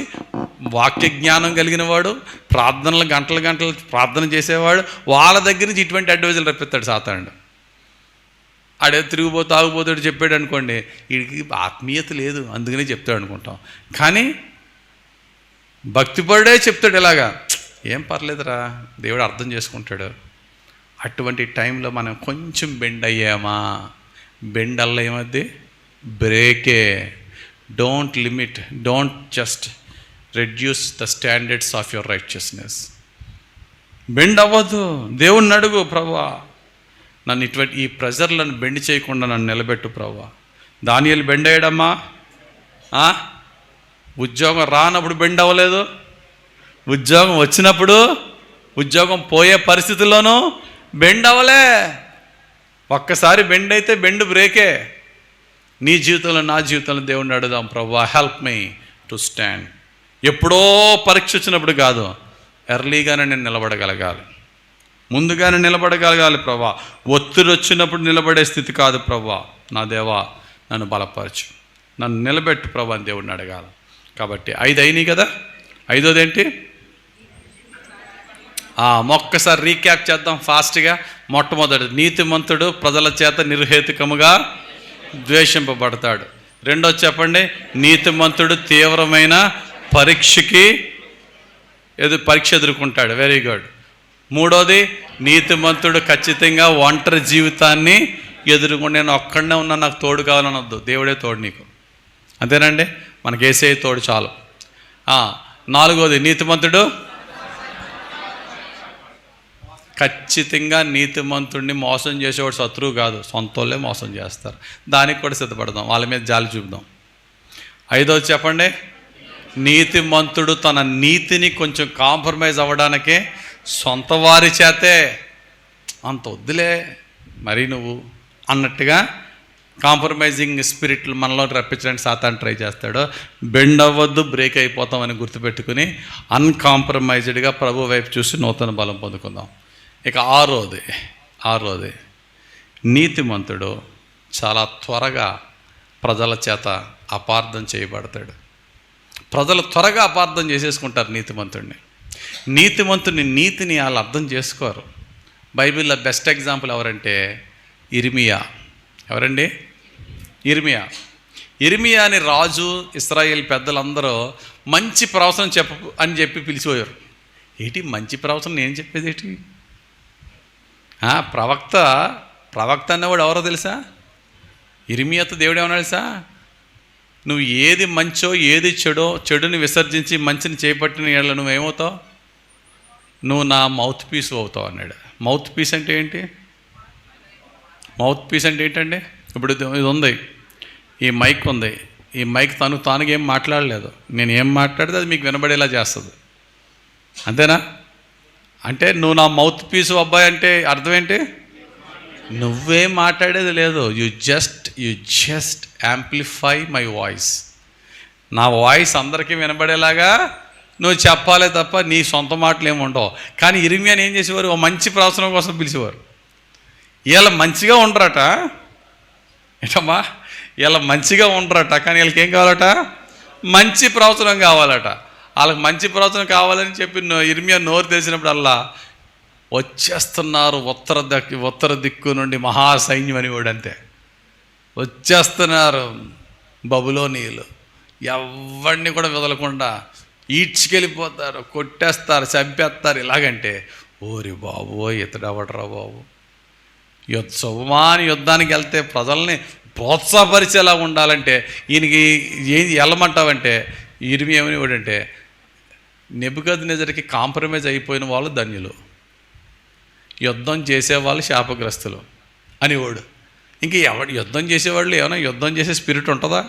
వాక్య జ్ఞానం కలిగిన వాడు, ప్రార్థనలు గంటలు ప్రార్థన చేసేవాడు, వాళ్ళ దగ్గర నుంచి ఇటువంటి అడ్వైజులు రప్పిస్తాడు సాతానుడు. ఆడే తిరిగిపోతూ ఆగిపోతాడు చెప్పాడు అనుకోండి, వీడికి ఆత్మీయత లేదు అందుకనే చెప్తాడు అనుకుంటాం. కానీ భక్తిపరుడే చెప్తాడు ఇలాగా, ఏం పర్లేదురా, దేవుడు అర్థం చేసుకుంటాడు. అటువంటి టైంలో మనం కొంచెం బెండ్ అయ్యామా? బెండ్ అల్ల ఏమద్ది? బ్రేకే. Don't limit, don't just reduce the standards of your righteousness. Bend అవ్వద్దు. దేవుణ్ణి అడుగు, ప్రభువా నన్ను ఇటువంటి ఈ ప్రెజర్లను బెండ్ చేయకుండా నన్ను నిలబెట్టు ప్రభువా. దానియేలు బెండ్ అయ్యాడమ్మా. ఉద్యోగం రానప్పుడు బెండ్ అవ్వలేదు, ఉద్యోగం వచ్చినప్పుడు ఉద్యోగం పోయే పరిస్థితుల్లోనూ బెండ్ అవ్వలే. ఒక్కసారి బెండ్ అయితే బెండ్ బ్రేకే. నీ జీవితంలో నా జీవితంలో దేవుడిని అడుగుదాం, ప్రభువా హెల్ప్ మీ టు స్టాండ్. ఎప్పుడో పరీక్ష వచ్చినప్పుడు కాదు, ఎర్లీగానే నేను నిలబడగలగాలి, ముందుగానే నిలబడగలగాలి ప్రభా. ఒత్తిడి వచ్చినప్పుడు నిలబడే స్థితి కాదు ప్రభా. నా దేవా నన్ను బలపరచు, నన్ను నిలబెట్టు ప్రభా అని దేవుడిని అడగాలి. కాబట్టి 5 అయినాయి కదా. 5వది ఏంటి? ఒక్కసారి రీక్యాప్ చేద్దాం ఫాస్ట్గా. మొట్టమొదటి, నీతిమంతుడు ప్రజల చేత నిర్హేతుకముగా ద్వేషింపబడతాడు. 2వది చెప్పండి, నీతిమంతుడు తీవ్రమైన పరీక్ష ఎదుర్కొంటాడు. Very good. 3వది, నీతిమంతుడు ఖచ్చితంగా ఒంటరి జీవితాన్ని ఎదుర్కొని, నేను ఒక్కడనే ఉన్నా నాకు తోడు కావాలనొద్దు, దేవుడే తోడు నీకు. అంతేనండి, మనకి యేసయ్య తోడు చాలు. 4వది, నీతిమంతుడు ఖచ్చితంగా నీతిమంతుడిని మోసం చేసేవాడు శత్రువు కాదు, సొంత వాళ్ళే మోసం చేస్తారు. దానికి కూడా సిద్ధపడదాం, వాళ్ళ మీద జాలి చూపుదాం. 5వది చెప్పండి, నీతిమంతుడు తన నీతిని కొంచెం కాంప్రమైజ్ అవ్వడానికే సొంత వారి చేతే అంత వద్దులే మరి నువ్వు అన్నట్టుగా కాంప్రమైజింగ్ స్పిరిట్లు మనలో రప్పించడానికి సాతాను ట్రై చేస్తాడు. బెండ్ అవ్వద్దు, బ్రేక్ అయిపోతామని గుర్తుపెట్టుకుని అన్కాంప్రమైజ్డ్గా ప్రభు వైపు చూసి నూతన బలం పొందుకుందాం. ఇక 6వది, నీతిమంతుడు చాలా త్వరగా ప్రజల చేత అపార్థం చేయబడతాడు. ప్రజలు త్వరగా అపార్థం చేసేసుకుంటారు నీతిమంతుడిని. నీతిని వాళ్ళు అర్థం చేసుకోరు. బైబిల్లో బెస్ట్ ఎగ్జాంపుల్ ఎవరంటే ఇర్మియా. ఎవరండి? ఇర్మియాని రాజు, ఇశ్రాయేల్ పెద్దలందరూ మంచి ప్రవచనం అని చెప్పి పిలిచిపోయారు. ఏంటి మంచి ప్రవచనం నేను చెప్పేది ఏంటి? ప్రవక్త అన్నవాడు ఎవరో తెలుసా? ఇర్మియాతో దేవుడు ఏమన్నా తెలుసా? నువ్వు ఏది మంచో ఏది చెడుని విసర్జించి మంచిని చేపట్టిన ఏళ్ళ నువ్వేమవుతావు? నువ్వు నా మౌత్ పీస్ అవుతావు అన్నాడు. మౌత్ పీస్ అంటే ఏంటి? మౌత్ పీస్ అంటే ఏంటండి? ఇప్పుడు ఇది ఉంది, ఈ మైక్ ఉంది. ఈ మైక్ తానుగా ఏం మాట్లాడలేదు. నేను ఏం మాట్లాడితే అది మీకు వినబడేలా చేస్తుంది, అంతేనా? అంటే నువ్వు నా మౌత్ పీసు అబ్బాయి అంటే అర్థం ఏంటి? నువ్వేం మాట్లాడేది లేదు. You just amplify my voice. నా వాయిస్ అందరికీ వినబడేలాగా నువ్వు చెప్పాలే తప్ప నీ సొంత మాటలు ఏమి ఉండవు. కానీ ఇర్మియాని ఏం చేసేవారు? ఓ మంచి ప్రవచనం కోసం పిలిచేవారు. వీళ్ళ మంచిగా ఉండరట. ఏంటమ్మా? వీళ్ళ మంచిగా ఉండరట, కానీ వీళ్ళకి ఏం కావాలట? మంచి ప్రవచనం కావాలట. వాళ్ళకి మంచి ప్రవచనం కావాలని చెప్పి ఇర్మియా నోరు తెరిచినప్పుడల్లా వచ్చేస్తున్నారు ఉత్తర దిక్కు నుండి మహాసైన్యం అని వాడు. అంతే, వచ్చేస్తున్నారు బబులోనీయులు. ఎవరిని కూడా వదలకుండా ఈడ్చుకెళ్ళిపోతారు, కొట్టేస్తారు, చంపేస్తారు. ఇలాగంటే ఓరి బాబు ఇతడవడరా బాబు. యుద్ధానికి వెళ్తే ప్రజల్ని ప్రోత్సాహపరిచేలా ఉండాలంటే ఈయనకి ఏం వెళ్ళమంటావంటే ఇర్మియా ఏమనివాడంటే, నెబుకద్నెజరుకి కాంప్రమైజ్ అయిపోయిన వాళ్ళు ధన్యులు, యుద్ధం చేసేవాళ్ళు శాపగ్రస్తులు అనేవాడు. ఇంక యుద్ధం చేసేవాళ్ళు ఏమైనా యుద్ధం చేసే స్పిరిట్ ఉంటుందా?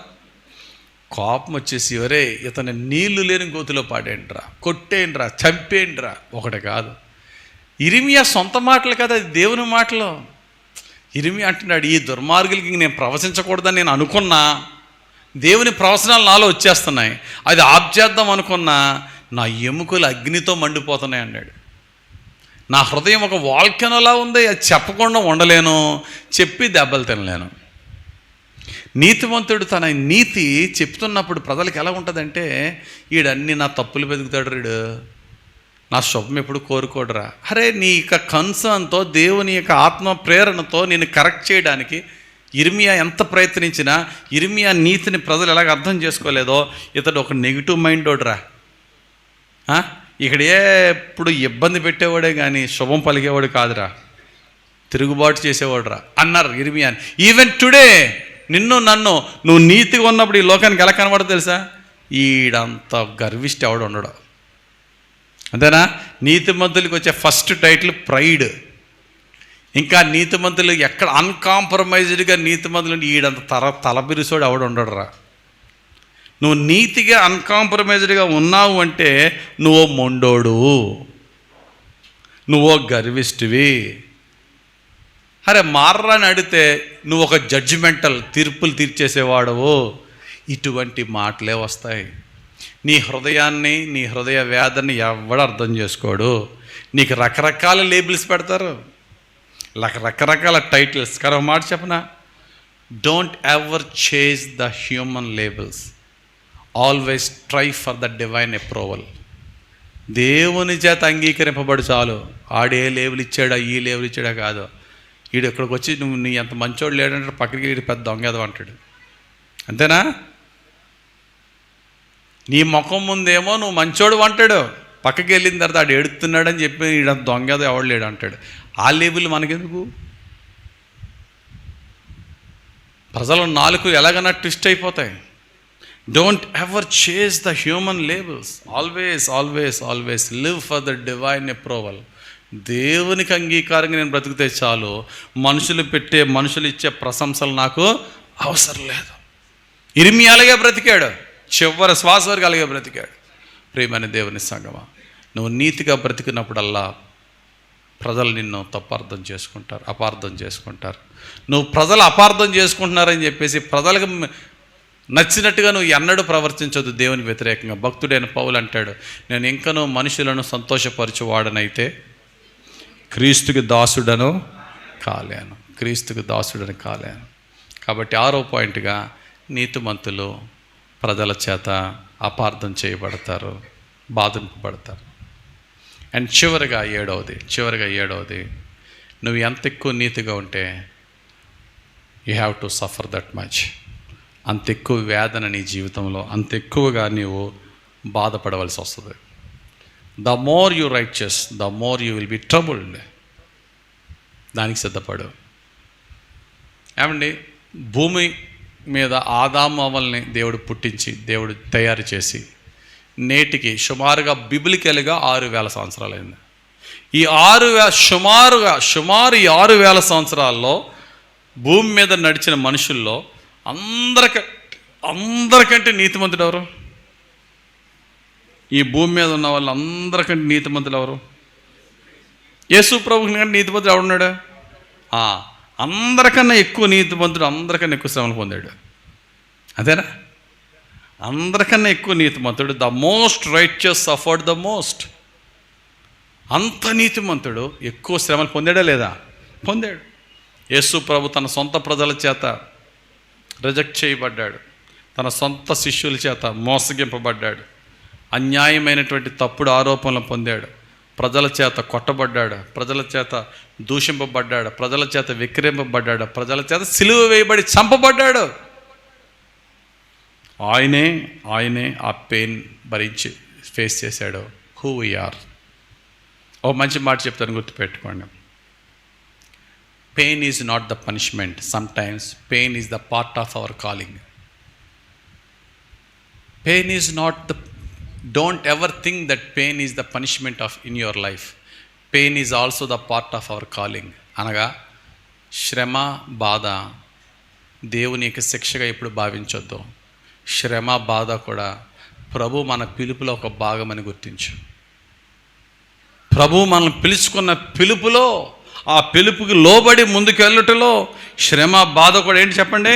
కోపం వచ్చేసి ఒరే ఇతను నీళ్లు లేని గోతిలో పాడేంట్రా, కొట్టేంట్రా, చంపేంట్రా. ఒకటి కాదు, ఇర్మియా సొంత మాటలు కదా, అది దేవుని మాటలు. ఇర్మియా అంటున్నాడు, ఈ దుర్మార్గులకి నేను ప్రవచించకూడదని నేను అనుకున్నా, దేవుని ప్రవచనాలు నాలో వచ్చేస్తున్నాయి, అది ఆప్ చేద్దాం అనుకున్నా, నా ఎముకలు అగ్నితో మండిపోతున్నాయి అన్నాడు. నా హృదయం ఒక వాల్కెనోలా ఉంది, అది చెప్పకుండా ఉండలేను, చెప్పి దెబ్బలు తినలేను. నీతివంతుడు తన నీతి చెప్తున్నప్పుడు ప్రజలకు ఎలా ఉంటుందంటే, ఈడన్నీ నా తప్పులు వెతుకుతాడు, వీడు నా శుభం ఎప్పుడు కోరుకోడురా. అరే నీ యొక్క కన్సర్న్తో, దేవుని యొక్క ఆత్మ ప్రేరణతో నేను కరెక్ట్ చేయడానికి ఇర్మియా ఎంత ప్రయత్నించినా, ఇర్మియా నీతిని ప్రజలు ఎలాగ అర్థం చేసుకోలేదో, ఇతడు ఒక నెగిటివ్ మైండోడ్రా. ఇక్కడ ఎప్పుడు ఇబ్బంది పెట్టేవాడే కానీ శుభం పలికేవాడు కాదురా, తిరుగుబాటు చేసేవాడురా అన్నారు ఇర్మియాని. ఈవెన్ టుడే నిన్ను నన్ను నువ్వు నీతిగా ఉన్నప్పుడు ఈ లోకానికి ఎలా కనబడదు తెలుసా? ఈడంత గర్విష్టి ఎవడు ఉండడు, అంతేనా? నీతిమంతులకి వచ్చే ఫస్ట్ టైటిల్ ప్రైడ్. ఇంకా నీతిమంతులు ఎక్కడ అన్కాంప్రమైజ్డ్గా నీతిమంతులు ఈడంత తలబిరుసోడు ఎవడు ఉండడురా. నువ్వు నీతిగా అన్కాంప్రమైజ్డ్గా ఉన్నావు అంటే నువ్వు మొండోడు. నువ్వో గర్విష్టివి. అరే మార్రా అని అడిగితే నువ్వు ఒక జడ్జిమెంటల్, తీర్పులు తీర్చేసేవాడవు. ఇటువంటి మాటలే వస్తాయి. నీ హృదయాన్ని, నీ హృదయ వేదనని ఎవడు అర్థం చేసుకోడు. నీకు రకరకాల లేబుల్స్ పెడతారు, రకరకాల టైటిల్స్. కానీ ఒక మాట చెప్పనా, don't ever chase the human labels, always try for the divine approval. దేవుని చేత అంగీకరింపబడు చాలు. ఆడే లేబుల్ ఇచ్చాడా, ఈ లేబుల్ ఇచ్చాడా కాదు. వీడు ఇక్కడికి వచ్చి నువ్వు నీ ఎంత మంచోడు లేడంటే పక్కకి వీడు పెద్ద దొంగేదో అంటాడు. అంతేనా? నీ ముఖం ముందేమో నువ్వు మంచోడు అంటాడు, పక్కకి వెళ్ళిన తర్వాత ఆడు ఎడుతున్నాడని చెప్పి వీడు దొంగేదో ఎవడు లేడు అంటాడు. ఆ లేబుల్ మనకెందుకు? ప్రజల నాలుగు ఎలాగైనా ట్విస్ట్ అయిపోతాయి. Don't ever chase the human labels, always always always live for the divine approval. దేవునికి అంగీకారంగా నేను బ్రతికితే చాలు. మనుషులు ఇచ్చే ప్రశంసలు నాకు అవసరం లేదు. ఇర్మియా అలాగే బ్రతికాడు, చివరి శ్వాస వరకు అలాగే బ్రతికాడు. ప్రియమైన దేవుని సంగమా, నువ్వు నీతిగా బ్రతికినప్పుడల్లా ప్రజలు నిన్ను అపార్థం చేసుకుంటారు. నువ్వు ప్రజలు అపార్థం చేసుకుంటున్నారని చెప్పేసి ప్రజలకు నచ్చినట్టుగా నువ్వు ఎన్నడూ ప్రవర్తించొద్దు దేవుని వ్యతిరేకంగా. భక్తుడైన పౌలు అంటాడు, నేను ఇంకనూ మనుషులను సంతోషపరచువాడనైతే క్రీస్తుకి దాసుడను కాలేను. కాబట్టి 6వ పాయింట్గా నీతిమంతులు ప్రజల చేత అపార్థం చేయబడతారు, బాధింపబడతారు. అండ్ చివరిగా ఏడవది, నువ్వు ఎంత ఎక్కువ నీతిగా ఉంటే you have to suffer that much. అంత ఎక్కువ వేదన నీ జీవితంలో, అంత ఎక్కువగా నీవు బాధపడవలసి వస్తుంది. The more you riches, the more you will B troubled. దానికి సిద్ధపడు. ఏమండి, భూమి మీద ఆదాము అవ్వల్ని దేవుడు పుట్టించి, దేవుడు తయారు చేసి నేటికి సుమారుగా బిబ్లికల్గా 6000 సంవత్సరాలైంది. ఈ 6000 సంవత్సరాల్లో భూమి మీద నడిచిన మనుషుల్లో అందరికంటే నీతిమంతుడు ఎవరు? ఈ భూమి మీద ఉన్న వాళ్ళు అందరికంటే నీతిమంతులు ఎవరు? యేసు ప్రభువుని కంటే నీతిమంతుడు ఎవడున్నాడు? అందరికన్నా ఎక్కువ నీతిమంతుడు, అందరికన్నా ఎక్కువ శ్రమలు పొందాడు. అదేనా? అందరికన్నా ఎక్కువ నీతిమంతుడు. The most righteous suffered the most. అంత నీతిమంతుడు ఎక్కువ శ్రమలు పొందాడా లేదా? పొందాడు. యేసు ప్రభు తన సొంత ప్రజల చేత రిజెక్ట్ చేయబడ్డాడు, తన సొంత శిష్యుల చేత మోసగింపబడ్డాడు, అన్యాయమైనటువంటి తప్పుడు ఆరోపణలు పొందాడు, ప్రజల చేత కొట్టబడ్డాడు, ప్రజల చేత దూషింపబడ్డాడు, ప్రజల చేత విక్రయింపబడ్డాడు, ప్రజల చేత సిలువ వేయబడి చంపబడ్డాడు. ఆయనే ఆ పెయిన్ భరించి ఫేస్ చేశాడు. Who we are. ఓ మంచి మాట చెప్తాను, గుర్తుపెట్టుకోండి. Pain is not the punishment. Sometimes pain is the part of our calling. Pain is not the Don't ever think that pain is the punishment in your life. Pain is also the part of our calling. అనగా శ్రమ, బాధ దేవుని యొక్క శిక్షగా ఎప్పుడు భావించొద్దు. శ్రమ, బాధ కూడా ప్రభు మన పిలుపులో ఒక భాగమని గుర్తించు. ప్రభు మనల్ని పిలుచుకున్న పిలుపులో, ఆ పిలుపుకి లోబడి ముందుకు వెళ్ళటంలో శ్రమ, బాధ కూడా ఏంటి చెప్పండి?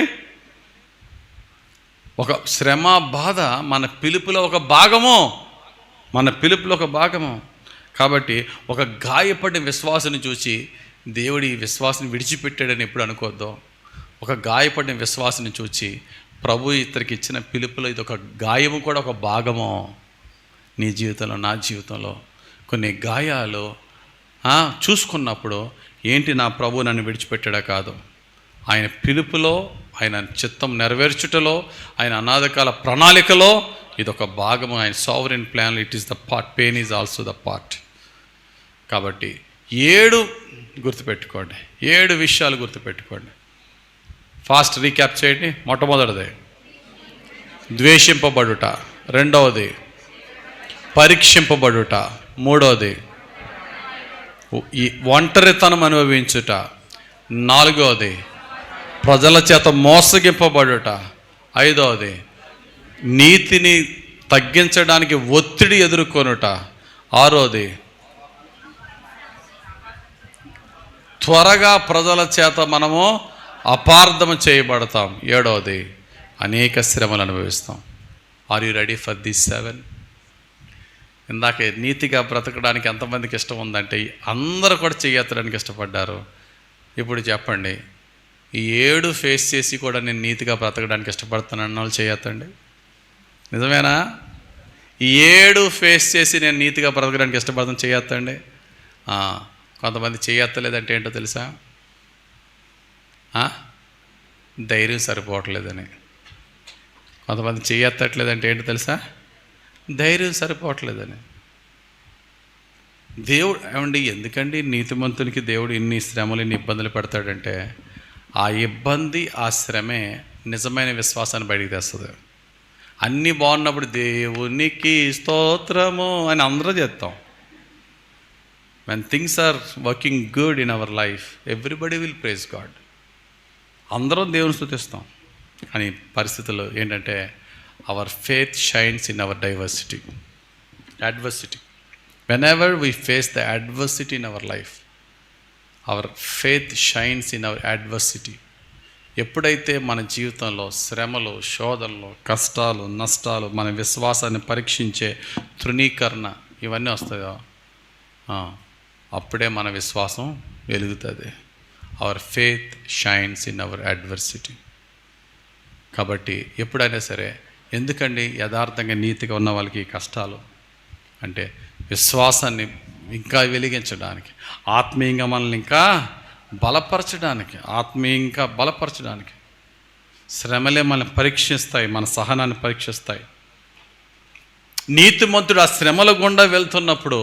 ఒక శ్రమ, బాధ మన పిలుపులో ఒక భాగము. కాబట్టి ఒక గాయపడిన విశ్వాసుని చూసి దేవుడు ఈ విశ్వాసాన్ని విడిచిపెట్టాడని ఎప్పుడు అనుకోవద్దు. ఒక గాయపడిన విశ్వాసాన్ని చూసి ప్రభు ఇతనికి ఇచ్చిన పిలుపులో ఇది ఒక గాయము కూడా ఒక భాగము. నీ జీవితంలో, నా జీవితంలో కొన్ని గాయాలు చూసుకున్నప్పుడు ఏంటి, నా ప్రభు నన్ను విడిచిపెట్టాడా కాదు, ఆయన పిలుపులో, ఆయన చిత్తం నెరవేర్చుటలో, ఆయన అనాథకాల ప్రణాళికలో ఇదొక భాగము. ఆయన sovereign plan, it is the part. Pain is also the part. కాబట్టి 7 గుర్తుపెట్టుకోండి, 7 విషయాలు గుర్తుపెట్టుకోండి. ఫాస్ట్ రీక్యాప్ చేయండి. మొట్టమొదటిది ద్వేషింపబడుట, రెండవది పరీక్షింపబడుట, మూడవది ఈ ఒంటరితనం అనుభవించుట, నాలుగవది ప్రజల చేత మోసగింపబడుట, ఐదవది నీతిని తగ్గించడానికి ఒత్తిడి ఎదుర్కొనుట, ఆరోది త్వరగా ప్రజల చేత మనము అపార్థము చేయబడతాం. 7వది, అనేక శ్రమలు అనుభవిస్తాం. Are you ready for this 7? ఇందాక నీతిగా బ్రతకడానికి ఎంతమందికి ఇష్టం ఉందంటే అందరూ కూడా చేయెత్తడానికి ఇష్టపడ్డారు. ఇప్పుడు చెప్పండి, ఈ 7 ఫేస్ చేసి కూడా నేను నీతిగా బ్రతకడానికి ఇష్టపడుతున్నాను వాళ్ళు చేయెత్తండి. నిజమేనా? ఈ 7 ఫేస్ చేసి నేను నీతిగా బ్రతకడానికి ఇష్టపడతాను చేయెత్తండి. కొంతమంది చేయెత్తలేదంటే ఏంటో తెలుసా? ధైర్యం సరిపోవట్లేదని. కొంతమంది చేయెత్తట్లేదంటే ఏంటో తెలుసా? ధైర్యం సరిపోవట్లేదని. దేవుడు ఏమండి, ఎందుకండి నీతిమంతునికి దేవుడు ఇన్ని శ్రమలు ఇన్ని ఇబ్బందులు పెడతాడంటే ఆ ఇబ్బంది ఆ శ్రమే నిజమైన విశ్వాసాన్ని బయటికి తెస్తుంది. అన్నీ బాగున్నప్పుడు దేవునికి స్తోత్రము అని అందరూ చేస్తాం. when things are working good in our life, everybody will praise God. అందరం దేవుని స్తుతిస్తాం. కానీ పరిస్థితులు ఏంటంటే our faith shines in our adversity. Whenever we face the adversity in our life, our faith shines in our adversity. ఎప్పుడైతే మన జీవితంలో శ్రమలు, శోధనలు, కష్టాలు, నష్టాలు, మన విశ్వాసాన్ని పరీక్షించే తృణీకరణ ఇవన్నీ వస్తాయో అప్పుడే మన విశ్వాసం వెలుగుతుంది. Hour faith shines in our adversity. కాబట్టి ఎప్పుడైనా సరే, ఎందుకండి యథార్థంగా నీతిగా ఉన్న వాళ్ళకి కష్టాలు అంటే విశ్వాసాన్ని ఇంకా వెలిగించడానికి, ఆత్మీయంగా మనల్ని ఇంకా బలపరచడానికి శ్రమలే మనల్ని పరీక్షిస్తాయి, మన సహనాన్ని పరీక్షిస్తాయి. నీతిమంతుడు ఆ శ్రమల గుండా వెళ్తున్నప్పుడు,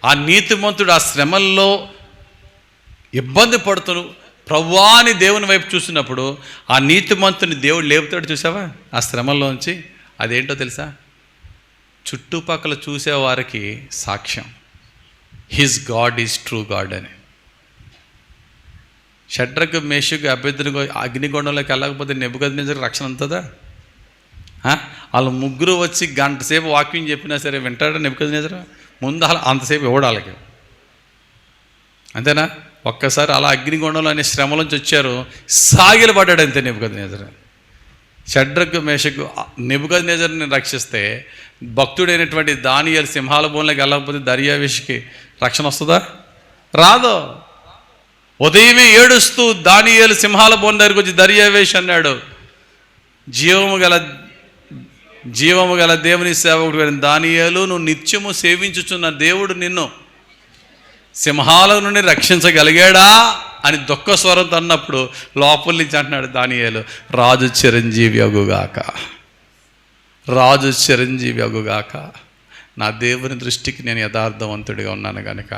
ఆ నీతిమంతుడు ఆ శ్రమల్లో ఇబ్బంది పడుతూ ప్రభువా అని దేవుని వైపు చూసినప్పుడు ఆ నీతిమంతుని దేవుడు లేపుతాడు. చూసావా ఆ శ్రమల్లోంచి? అదేంటో తెలుసా? చుట్టుపక్కల చూసేవారికి సాక్ష్యం, his God is true God అని. షడ్రకు, మేషకు, అబేద్నెగో అగ్నిగుండంలోకి వెళ్ళకపోతే నెబుకద్నెజరుకు రక్షణ ఉంటుందా? వాళ్ళు ముగ్గురు వచ్చి గంట సేపు వాక్యం చెప్పినా సరే వింటాడా నెబుకద్నెజరు? ముందు అలా అంతసేపు ఇవ్వడు వాళ్ళకి. అంతేనా? ఒక్కసారి అలా అగ్నిగుండంలో అనే శ్రమలోంచి వచ్చారు, సాగిలు పడ్డాడు అంతే నెబుకద్నెజరు. షడ్రకు, మేషకు నెబుకద్నెజరుని రక్షిస్తే భక్తుడైనటువంటి దానియేలు సింహాల బోన్లోకి వెళ్ళకపోతే దర్యావేషుకి రక్షణ వస్తుందా? రాదు. ఉదయమే ఏడుస్తూ దానియేలు సింహాల బోన్ దగ్గరికి వచ్చి దర్యావేషు అన్నాడు, జీవము గల దేవుని సేవకుడు దానియేలు, నువ్వు నిత్యము సేవించుచున్న దేవుడు నిన్ను సింహాల నుండి రక్షించగలిగాడా అని దుఃఖ స్వరంతో అన్నప్పుడు లోపల నుంచి అంటున్నాడు దానియేలు, రాజు చిరంజీవి అగుగాక. నా దేవుని దృష్టికి నేను యథార్థవంతుడిగా ఉన్నాను కనుక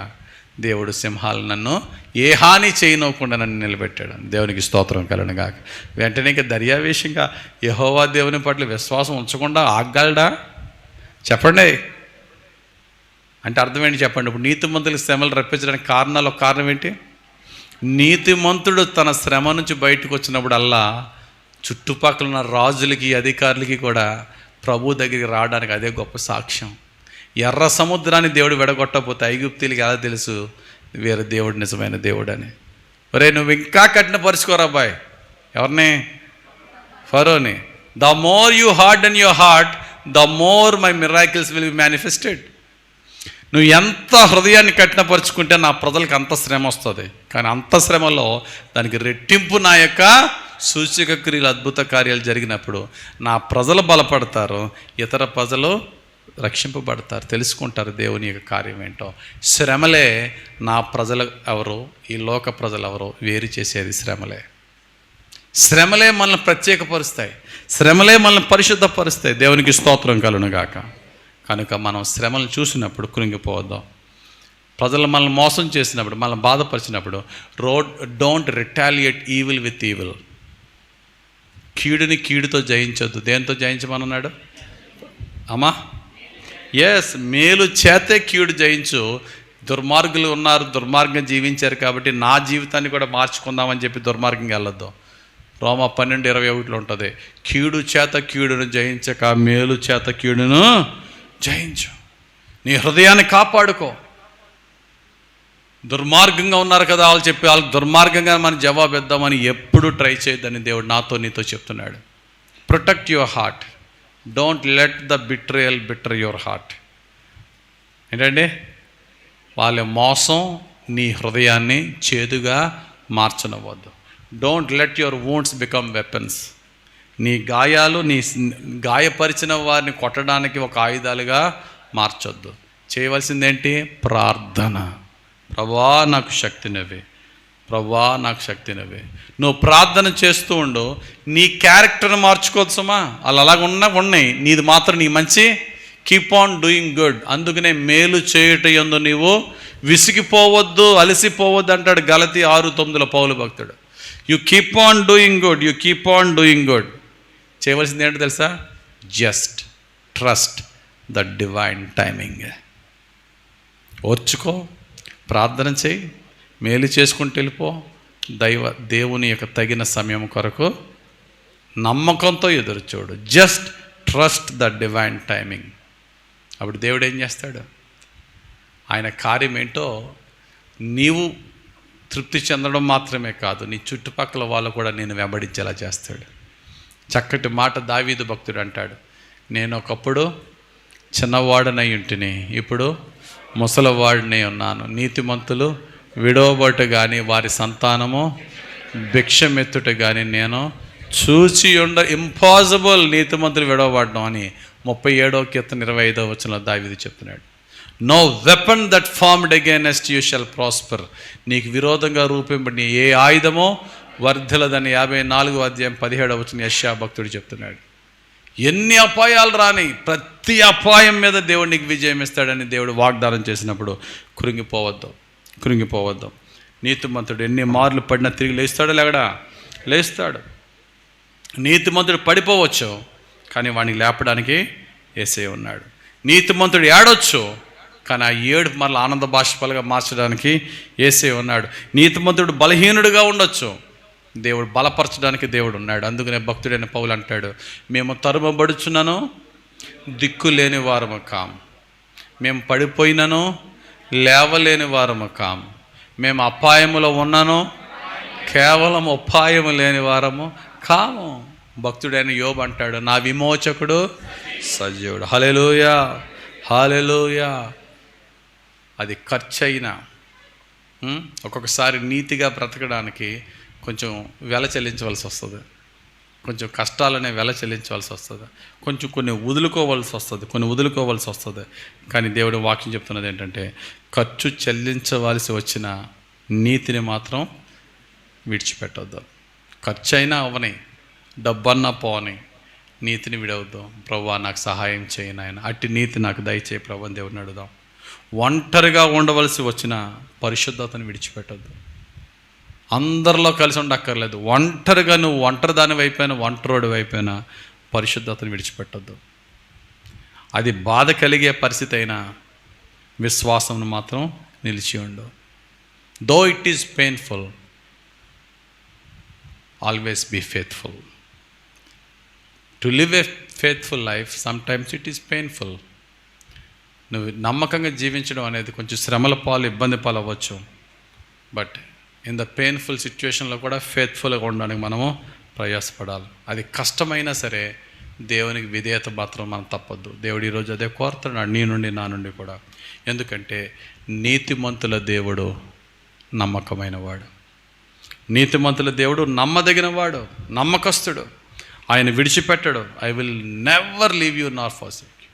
దేవుడు సింహాలు నన్ను ఏ హాని చేయనోకుండా నన్ను నిలబెట్టాడు. దేవునికి స్తోత్రం కలుగును గాక. వెంటనే ఇంకా దర్యావేషంగా యెహోవా దేవుని పట్ల విశ్వాసం ఉంచకుండా ఆగగలడా? చెప్పండి. అంటే అర్థం ఏంటి చెప్పండి. ఇప్పుడు నీతిమంతులకు శ్రమలు రప్పించడానికి కారణం ఏంటి? నీతిమంతుడు తన శ్రమ నుంచి బయటకు వచ్చినప్పుడల్లా చుట్టుపక్కల ఉన్న రాజులకి, అధికారులకి కూడా ప్రభు దగ్గరికి రావడానికి అదే గొప్ప సాక్ష్యం. ఎర్ర సముద్రాన్ని దేవుడు విడగొట్టకపోతే ఐగుప్తీలకి ఎలా తెలుసు వేరే దేవుడు నిజమైన దేవుడు అని? ఒరే, నువ్వు ఇంకా కఠినపరుచుకోరా అబ్బాయి. ఎవరిని? ఫరోని. The more you harden your heart, the more my miracles will be manifested. నువ్వు ఎంత హృదయాన్ని కఠినపరుచుకుంటే నా ప్రజలకు అంత శ్రమ వస్తుంది. కానీ అంత శ్రమలో దానికి రెట్టింపు నా యొక్క సూచక క్రియలు, అద్భుత కార్యాలు జరిగినప్పుడు నా ప్రజలు బలపడతారు, ఇతర ప్రజలు రక్షింపబడతారు, తెలుసుకుంటారు దేవుని యొక్క కార్యం ఏంటో. శ్రమలే నా ప్రజలు ఎవరో, ఈ లోక ప్రజలు ఎవరో వేరు చేసేది శ్రమలే మనల్ని ప్రత్యేకపరుస్తాయి, శ్రమలే మనల్ని పరిశుద్ధపరుస్తాయి. దేవునికి స్తోత్రం కలుగును గాక. కనుక మనం శ్రమలను చూసినప్పుడు కృంగిపోవద్దాం. ప్రజలు మనల్ని మోసం చేసినప్పుడు, మనల్ని బాధపరిచినప్పుడు don't retaliate evil with evil. కీడుని కీడుతో జయించొద్దు. దేంతో జయించమన్నాడు అమ్మా? మేలు చేతే కీడు జయించు. దుర్మార్గులు ఉన్నారు, దుర్మార్గం జీవించారు కాబట్టి నా జీవితాన్ని కూడా మార్చుకుందామని చెప్పి దుర్మార్గంగా వెళ్ళొద్దు. రోమా 12:21 ఉంటుంది, కీడు చేత కీడును జయించక మేలు చేత కీడును జయించు. నీ హృదయాన్ని కాపాడుకో. దుర్మార్గంగా ఉన్నారు కదా వాళ్ళు చెప్పి వాళ్ళకి దుర్మార్గంగా మనం జవాబు ఇద్దామని ఎప్పుడు ట్రై చేయొద్దని దేవుడు నాతో నీతో చెప్తున్నాడు. Protect your heart, don't let the betrayal bitter your heart. ఏంటండి? వాళ్ళ మోసం నీ హృదయాన్ని చేదుగా మార్చనవద్దు. Don't let your wounds become weapons. నీ గాయాలు నీ గాయపరిచిన వారిని కొట్టడానికి ఒక ఆయుధాలుగా మార్చొద్దు. చేయవలసిందేంటి? ప్రార్థన. ప్రభువా నాకు శక్తినివ్వు, ప్రభువా నాకు శక్తినివ్వు. నువ్వు ప్రార్థన చేస్తూ ఉండు. నీ క్యారెక్టర్ని మార్చుకోవచ్చుమా, వాళ్ళు అలాగ ఉన్నాయి, నీది మాత్రం నీ మంచి. Keep on doing good. అందుకనే మేలు చేయుట యందు నీవు విసిగిపోవద్దు, అలసిపోవద్దు అంటాడు గలతీ 6:9 పౌలు భక్తుడు. You keep on doing good, you keep on doing good. చేయవలసింది ఏంటో తెలుసా? Just trust the divine timing. ఓర్చుకో, ప్రార్థన చేయి, మేలు చేసుకుంటూ వెళ్ళిపో. దేవుని యొక్క తగిన సమయం కొరకు నమ్మకంతో ఎదురు చూడు. Just trust the divine timing. అప్పుడు దేవుడు ఏం చేస్తాడు? ఆయన కార్యం ఏంటో నీవు తృప్తి చెందడం మాత్రమే కాదు, నీ చుట్టుపక్కల వాళ్ళు కూడా నేను వెంబడించేలా చేస్తాడు. చక్కటి మాట దావీదు భక్తుడు అంటాడు, నేను ఒకప్పుడు చిన్నవాడనై ఉంటిని, ఇప్పుడు ముసలివాడినై ఉన్నాను. నీతిమంతులు విడవబట్టు కానీ వారి సంతానము భిక్షమెత్తుట కానీ నేను చూచి ఇంపాసిబుల్ నీతిమంతులు విడవబడడం అని 37వ కీర్తన 25వ వచనంలో దావీదు చెప్తున్నాడు. No weapon that formed against you shall prosper. నీకు విరోధంగా రూపింపబడిన ఏ ఆయుధమో వర్ధిలదని 54వ అధ్యాయం 17వ వచనం యెషయా భక్తుడు చెప్తున్నాడు. ఎన్ని అపాయాలు రాని, ప్రతి అపాయం మీద దేవుడు నీకు విజయం ఇస్తాడని దేవుడు వాగ్దానం చేసినప్పుడు కృంగిపోవద్దు. నీతిమంతుడు ఎన్ని మార్లు పడినా తిరిగి లేస్తాడు, లేస్తాడు. నీతిమంతుడు పడిపోవచ్చు, కానీ వాడిని లేపడానికి యేసే ఉన్నాడు. నీతిమంతుడు ఏడొచ్చు, కానీ ఆ ఏడు మరలా ఆనంద బాష్పాలుగా మార్చడానికి యేసే ఉన్నాడు. నీతిమంతుడు బలహీనుడిగా ఉండొచ్చు, దేవుడు బలపరచడానికి దేవుడు ఉన్నాడు. అందుకనే భక్తుడైన పౌలు అంటాడు, మేము తరుమబడుచున్నాను దిక్కు లేని వారము కాము, మేము పడిపోయినను లేవలేని వారము కాము, మేము అపాయములో ఉన్నాను కేవలం ఉపాయము లేని వారము కాము. భక్తుడైన యోబు అంటాడు, నా విమోచకుడు సజీవుడు. హల్లెలూయా, హల్లెలూయా. అది ఖర్చు అయినా ఒక్కొక్కసారి నీతిగా బ్రతకడానికి కొంచెం వెల చెల్లించవలసి వస్తుంది, కొంచెం కష్టాలనే వెల చెల్లించవలసి వస్తుంది, కొన్ని వదులుకోవాల్సి వస్తుంది. కానీ దేవుడి వాక్యం చెప్తున్నది ఏంటంటే, ఖర్చు చెల్లించవలసి వచ్చిన నీతిని మాత్రం విడిచిపెట్టొద్దు. ఖర్చు అయినా అవని, డబ్బన్నా పోని, నీతిని విడవద్దు. ప్రభువా నాకు సహాయం చేయను ఆయన, అట్టి నీతి నాకు దయచేయి ప్రభు అని దేవుడిని అడుగుదాం. ఒంటరిగా ఉండవలసి వచ్చిన పరిశుద్ధతను విడిచిపెట్టద్దు. అందరిలో కలిసి ఉండక్కర్లేదు, ఒంటరిగా నువ్వు ఒంటరిదాని వైపోయినా ఒంటరోడి వైపోయినా పరిశుద్ధతను విడిచిపెట్టద్దు. అది బాధ కలిగే పరిస్థితి అయినా విశ్వాసం మాత్రం నిలిచి ఉండు. Though it is painful, always be faithful. To live a faithful life sometimes it is painful. నువ్వు నమ్మకంగా జీవించడం అనేది కొంచెం శ్రమల పాలు, ఇబ్బంది పాలు అవ్వచ్చు. బట్ ఇన్ ద పెయిన్ఫుల్ సిచ్యువేషన్లో కూడా ఫెయిత్ఫుల్గా ఉండడానికి మనము ప్రయాసపడాలి. అది కష్టమైనా సరే దేవునికి విధేయత మాత్రం మనం తప్పొద్దు. దేవుడు ఈరోజు అదే కోరుతున్నాడు నీ నుండి, నా నుండి కూడా. ఎందుకంటే నీతిమంతుల దేవుడు నమ్మకమైన వాడు, నీతిమంతుల దేవుడు నమ్మదగిన వాడు, నమ్మకస్తుడు. ఆయన విడిచిపెట్టడు. I will never leave you nor forsake you,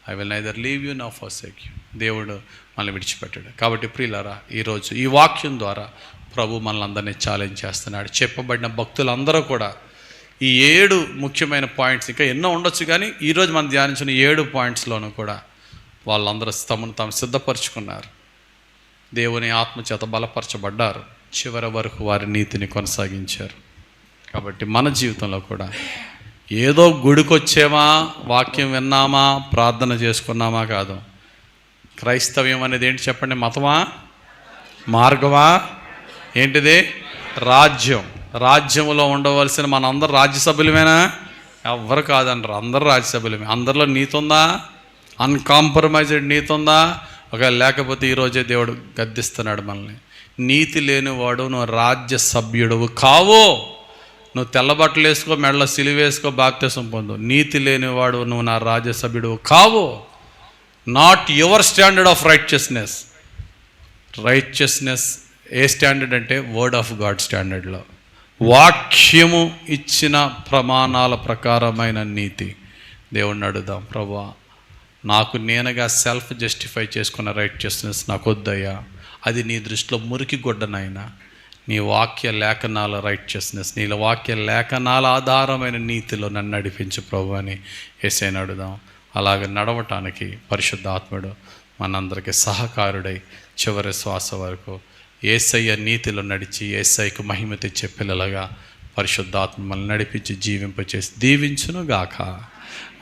I will neither leave you nor forsake you. దేవుడు మనల్ని విడిచిపెట్టాడు. కాబట్టి ప్రియులారా, ఈరోజు ఈ వాక్యం ద్వారా ప్రభు మనల్ని అందరినీ ఛాలెంజ్ చేస్తున్నాడు. చెప్పబడిన భక్తులందరూ కూడా ఈ 7 ముఖ్యమైన పాయింట్స్, ఇంకా ఎన్నో ఉండొచ్చు, కానీ ఈరోజు మనం ధ్యానించిన 7 పాయింట్స్లోనూ కూడా వాళ్ళందరూ తమను తాము సిద్ధపరచుకున్నారు, దేవుని ఆత్మచేత బలపరచబడ్డారు, చివరి వరకు వారి నీతిని కొనసాగించారు. కాబట్టి మన జీవితంలో కూడా ఏదో గుడికొచ్చేమా, వాక్యం విన్నామా, ప్రార్థన చేసుకున్నామా కాదు. క్రైస్తవ్యం అనేది ఏంటి చెప్పండి? మతమా, మార్గమా, ఏంటిది? రాజ్యం. రాజ్యంలో ఉండవలసిన మనందరూ రాజ్యసభ్యులమేనా? ఎవ్వరు కాదనరు, అందరూ రాజ్యసభ్యులమే. అందరిలో నీతి ఉందా? అన్కాంప్రమైజ్డ్ నీతి ఉందా? ఒకవేళ లేకపోతే ఈరోజే దేవుడు గద్దిస్తున్నాడు మనల్ని. నీతి లేనివాడు నువ్వు రాజ్య సభ్యుడవు కావు. నువ్వు తెల్లబట్టలు వేసుకో, మెడలో సిలువ వేసుకో, బాప్తిసం పొందు. నీతి లేనివాడు నువ్వు నా రాజ్య సభ్యుడు కావు. Not your standard of righteousness. Righteousness ఏ స్టాండర్డ్ అంటే వర్డ్ ఆఫ్ గాడ్ స్టాండర్డ్లో, వాక్యము ఇచ్చిన ప్రమాణాల ప్రకారమైన నీతి. దేవుణ్ణి అడుగుదాం, ప్రభువా నాకు నేనుగా సెల్ఫ్ జస్టిఫై చేసుకున్న రైట్చెస్నెస్ నాకు వద్దయ్యా, అది నీ దృష్టిలో మురికి గుడ్డనైనా. నీ వాక్య లేఖనాల రైట్చెస్నెస్, నీ వాక్య లేఖనాల ఆధారమైన నీతిలో నన్ను నడిపించు ప్రభు అని యేసయ్యను అడుగుదాం. అలాగ నడవటానికి పరిశుద్ధాత్ముడు మనందరికీ సహకారుడై చివరి శ్వాస వరకు యేసయ్య నీతిలో నడిచి యేసయ్యకు మహిమ తెచ్చే పిల్లలుగా పరిశుద్ధాత్మ మనల్ని నడిపించి జీవింపచేసి దీవించును గాక.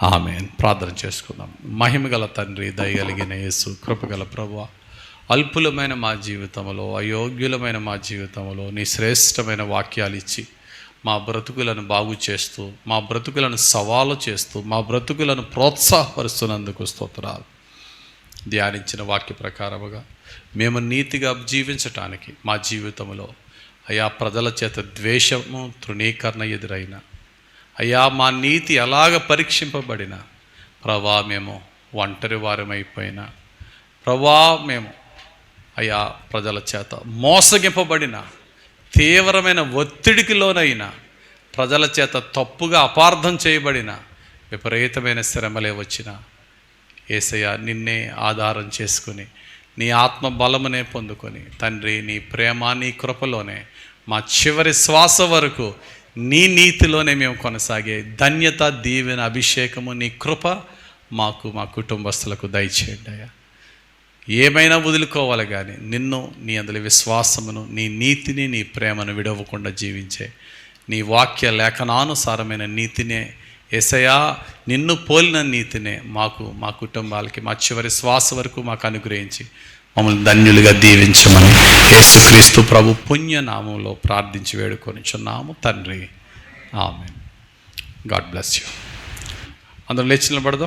ఆమేన్. ప్రార్థన చేసుకుందాం. మహిమగల తండ్రి, దయగలిగిన యేసు, కృపగల ప్రభువా, అల్పులమైన మా జీవితంలో, అయోగ్యులమైన మా జీవితంలో నీ శ్రేష్టమైన వాక్యాలు ఇచ్చి మా బ్రతుకులను బాగు చేస్తూ, మా బ్రతుకులను సవాలు చేస్తూ, మా బ్రతుకులను ప్రోత్సాహపరుస్తున్నందుకు స్తోత్రాలు. ధ్యానించిన వాక్య ప్రకారముగా మేము నీతిగా జీవించటానికి మా జీవితంలో అయా ప్రజల చేత ద్వేషము, తృణీకరణ ఎదురైన అయ్యా మా నీతి ఎలాగ పరీక్షింపబడిన ప్రభా, మేము ఒంటరి వారమైపోయినా ప్రభా, మేము అయ్యా ప్రజల చేత మోసగింపబడిన, తీవ్రమైన ఒత్తిడికి లోనైన, ప్రజల చేత తప్పుగా అపార్థం చేయబడిన, విపరీతమైన శ్రమలే వచ్చిన యేసయ్య నిన్నే ఆధారం చేసుకుని నీ ఆత్మ బలమునే పొందుకొని తండ్రి నీ ప్రేమ, నీ కృపలోనే మా చివరి శ్వాస వరకు నీ నీతిలోనే మేము కొనసాగే ధన్యత, దీవెన, అభిషేకము, నీ కృప మాకు, మా కుటుంబస్తులకు దయచేయండి అయ్యా. ఏమైనా వదులుకోవాలి కానీ నిన్ను, నీ అందులో విశ్వాసమును, నీ నీతిని, నీ ప్రేమను విడవకుండా జీవించే నీ వాక్య లేఖనానుసారమైన నీతినే యేసయ్యా, నిన్ను పోలిన నీతినే మాకు, మా కుటుంబాలకి, మా చివరి శ్వాస వరకు మాకు అనుగ్రహించి మమ్మల్ని ధన్యులుగా దీవించమని యేసుక్రీస్తు ప్రభు పుణ్యనామంలో ప్రార్థించి వేడుకొనిచున్నాము తండ్రి. ఆమేన్. God bless you. అందరూ లేచి నిలబడదాం.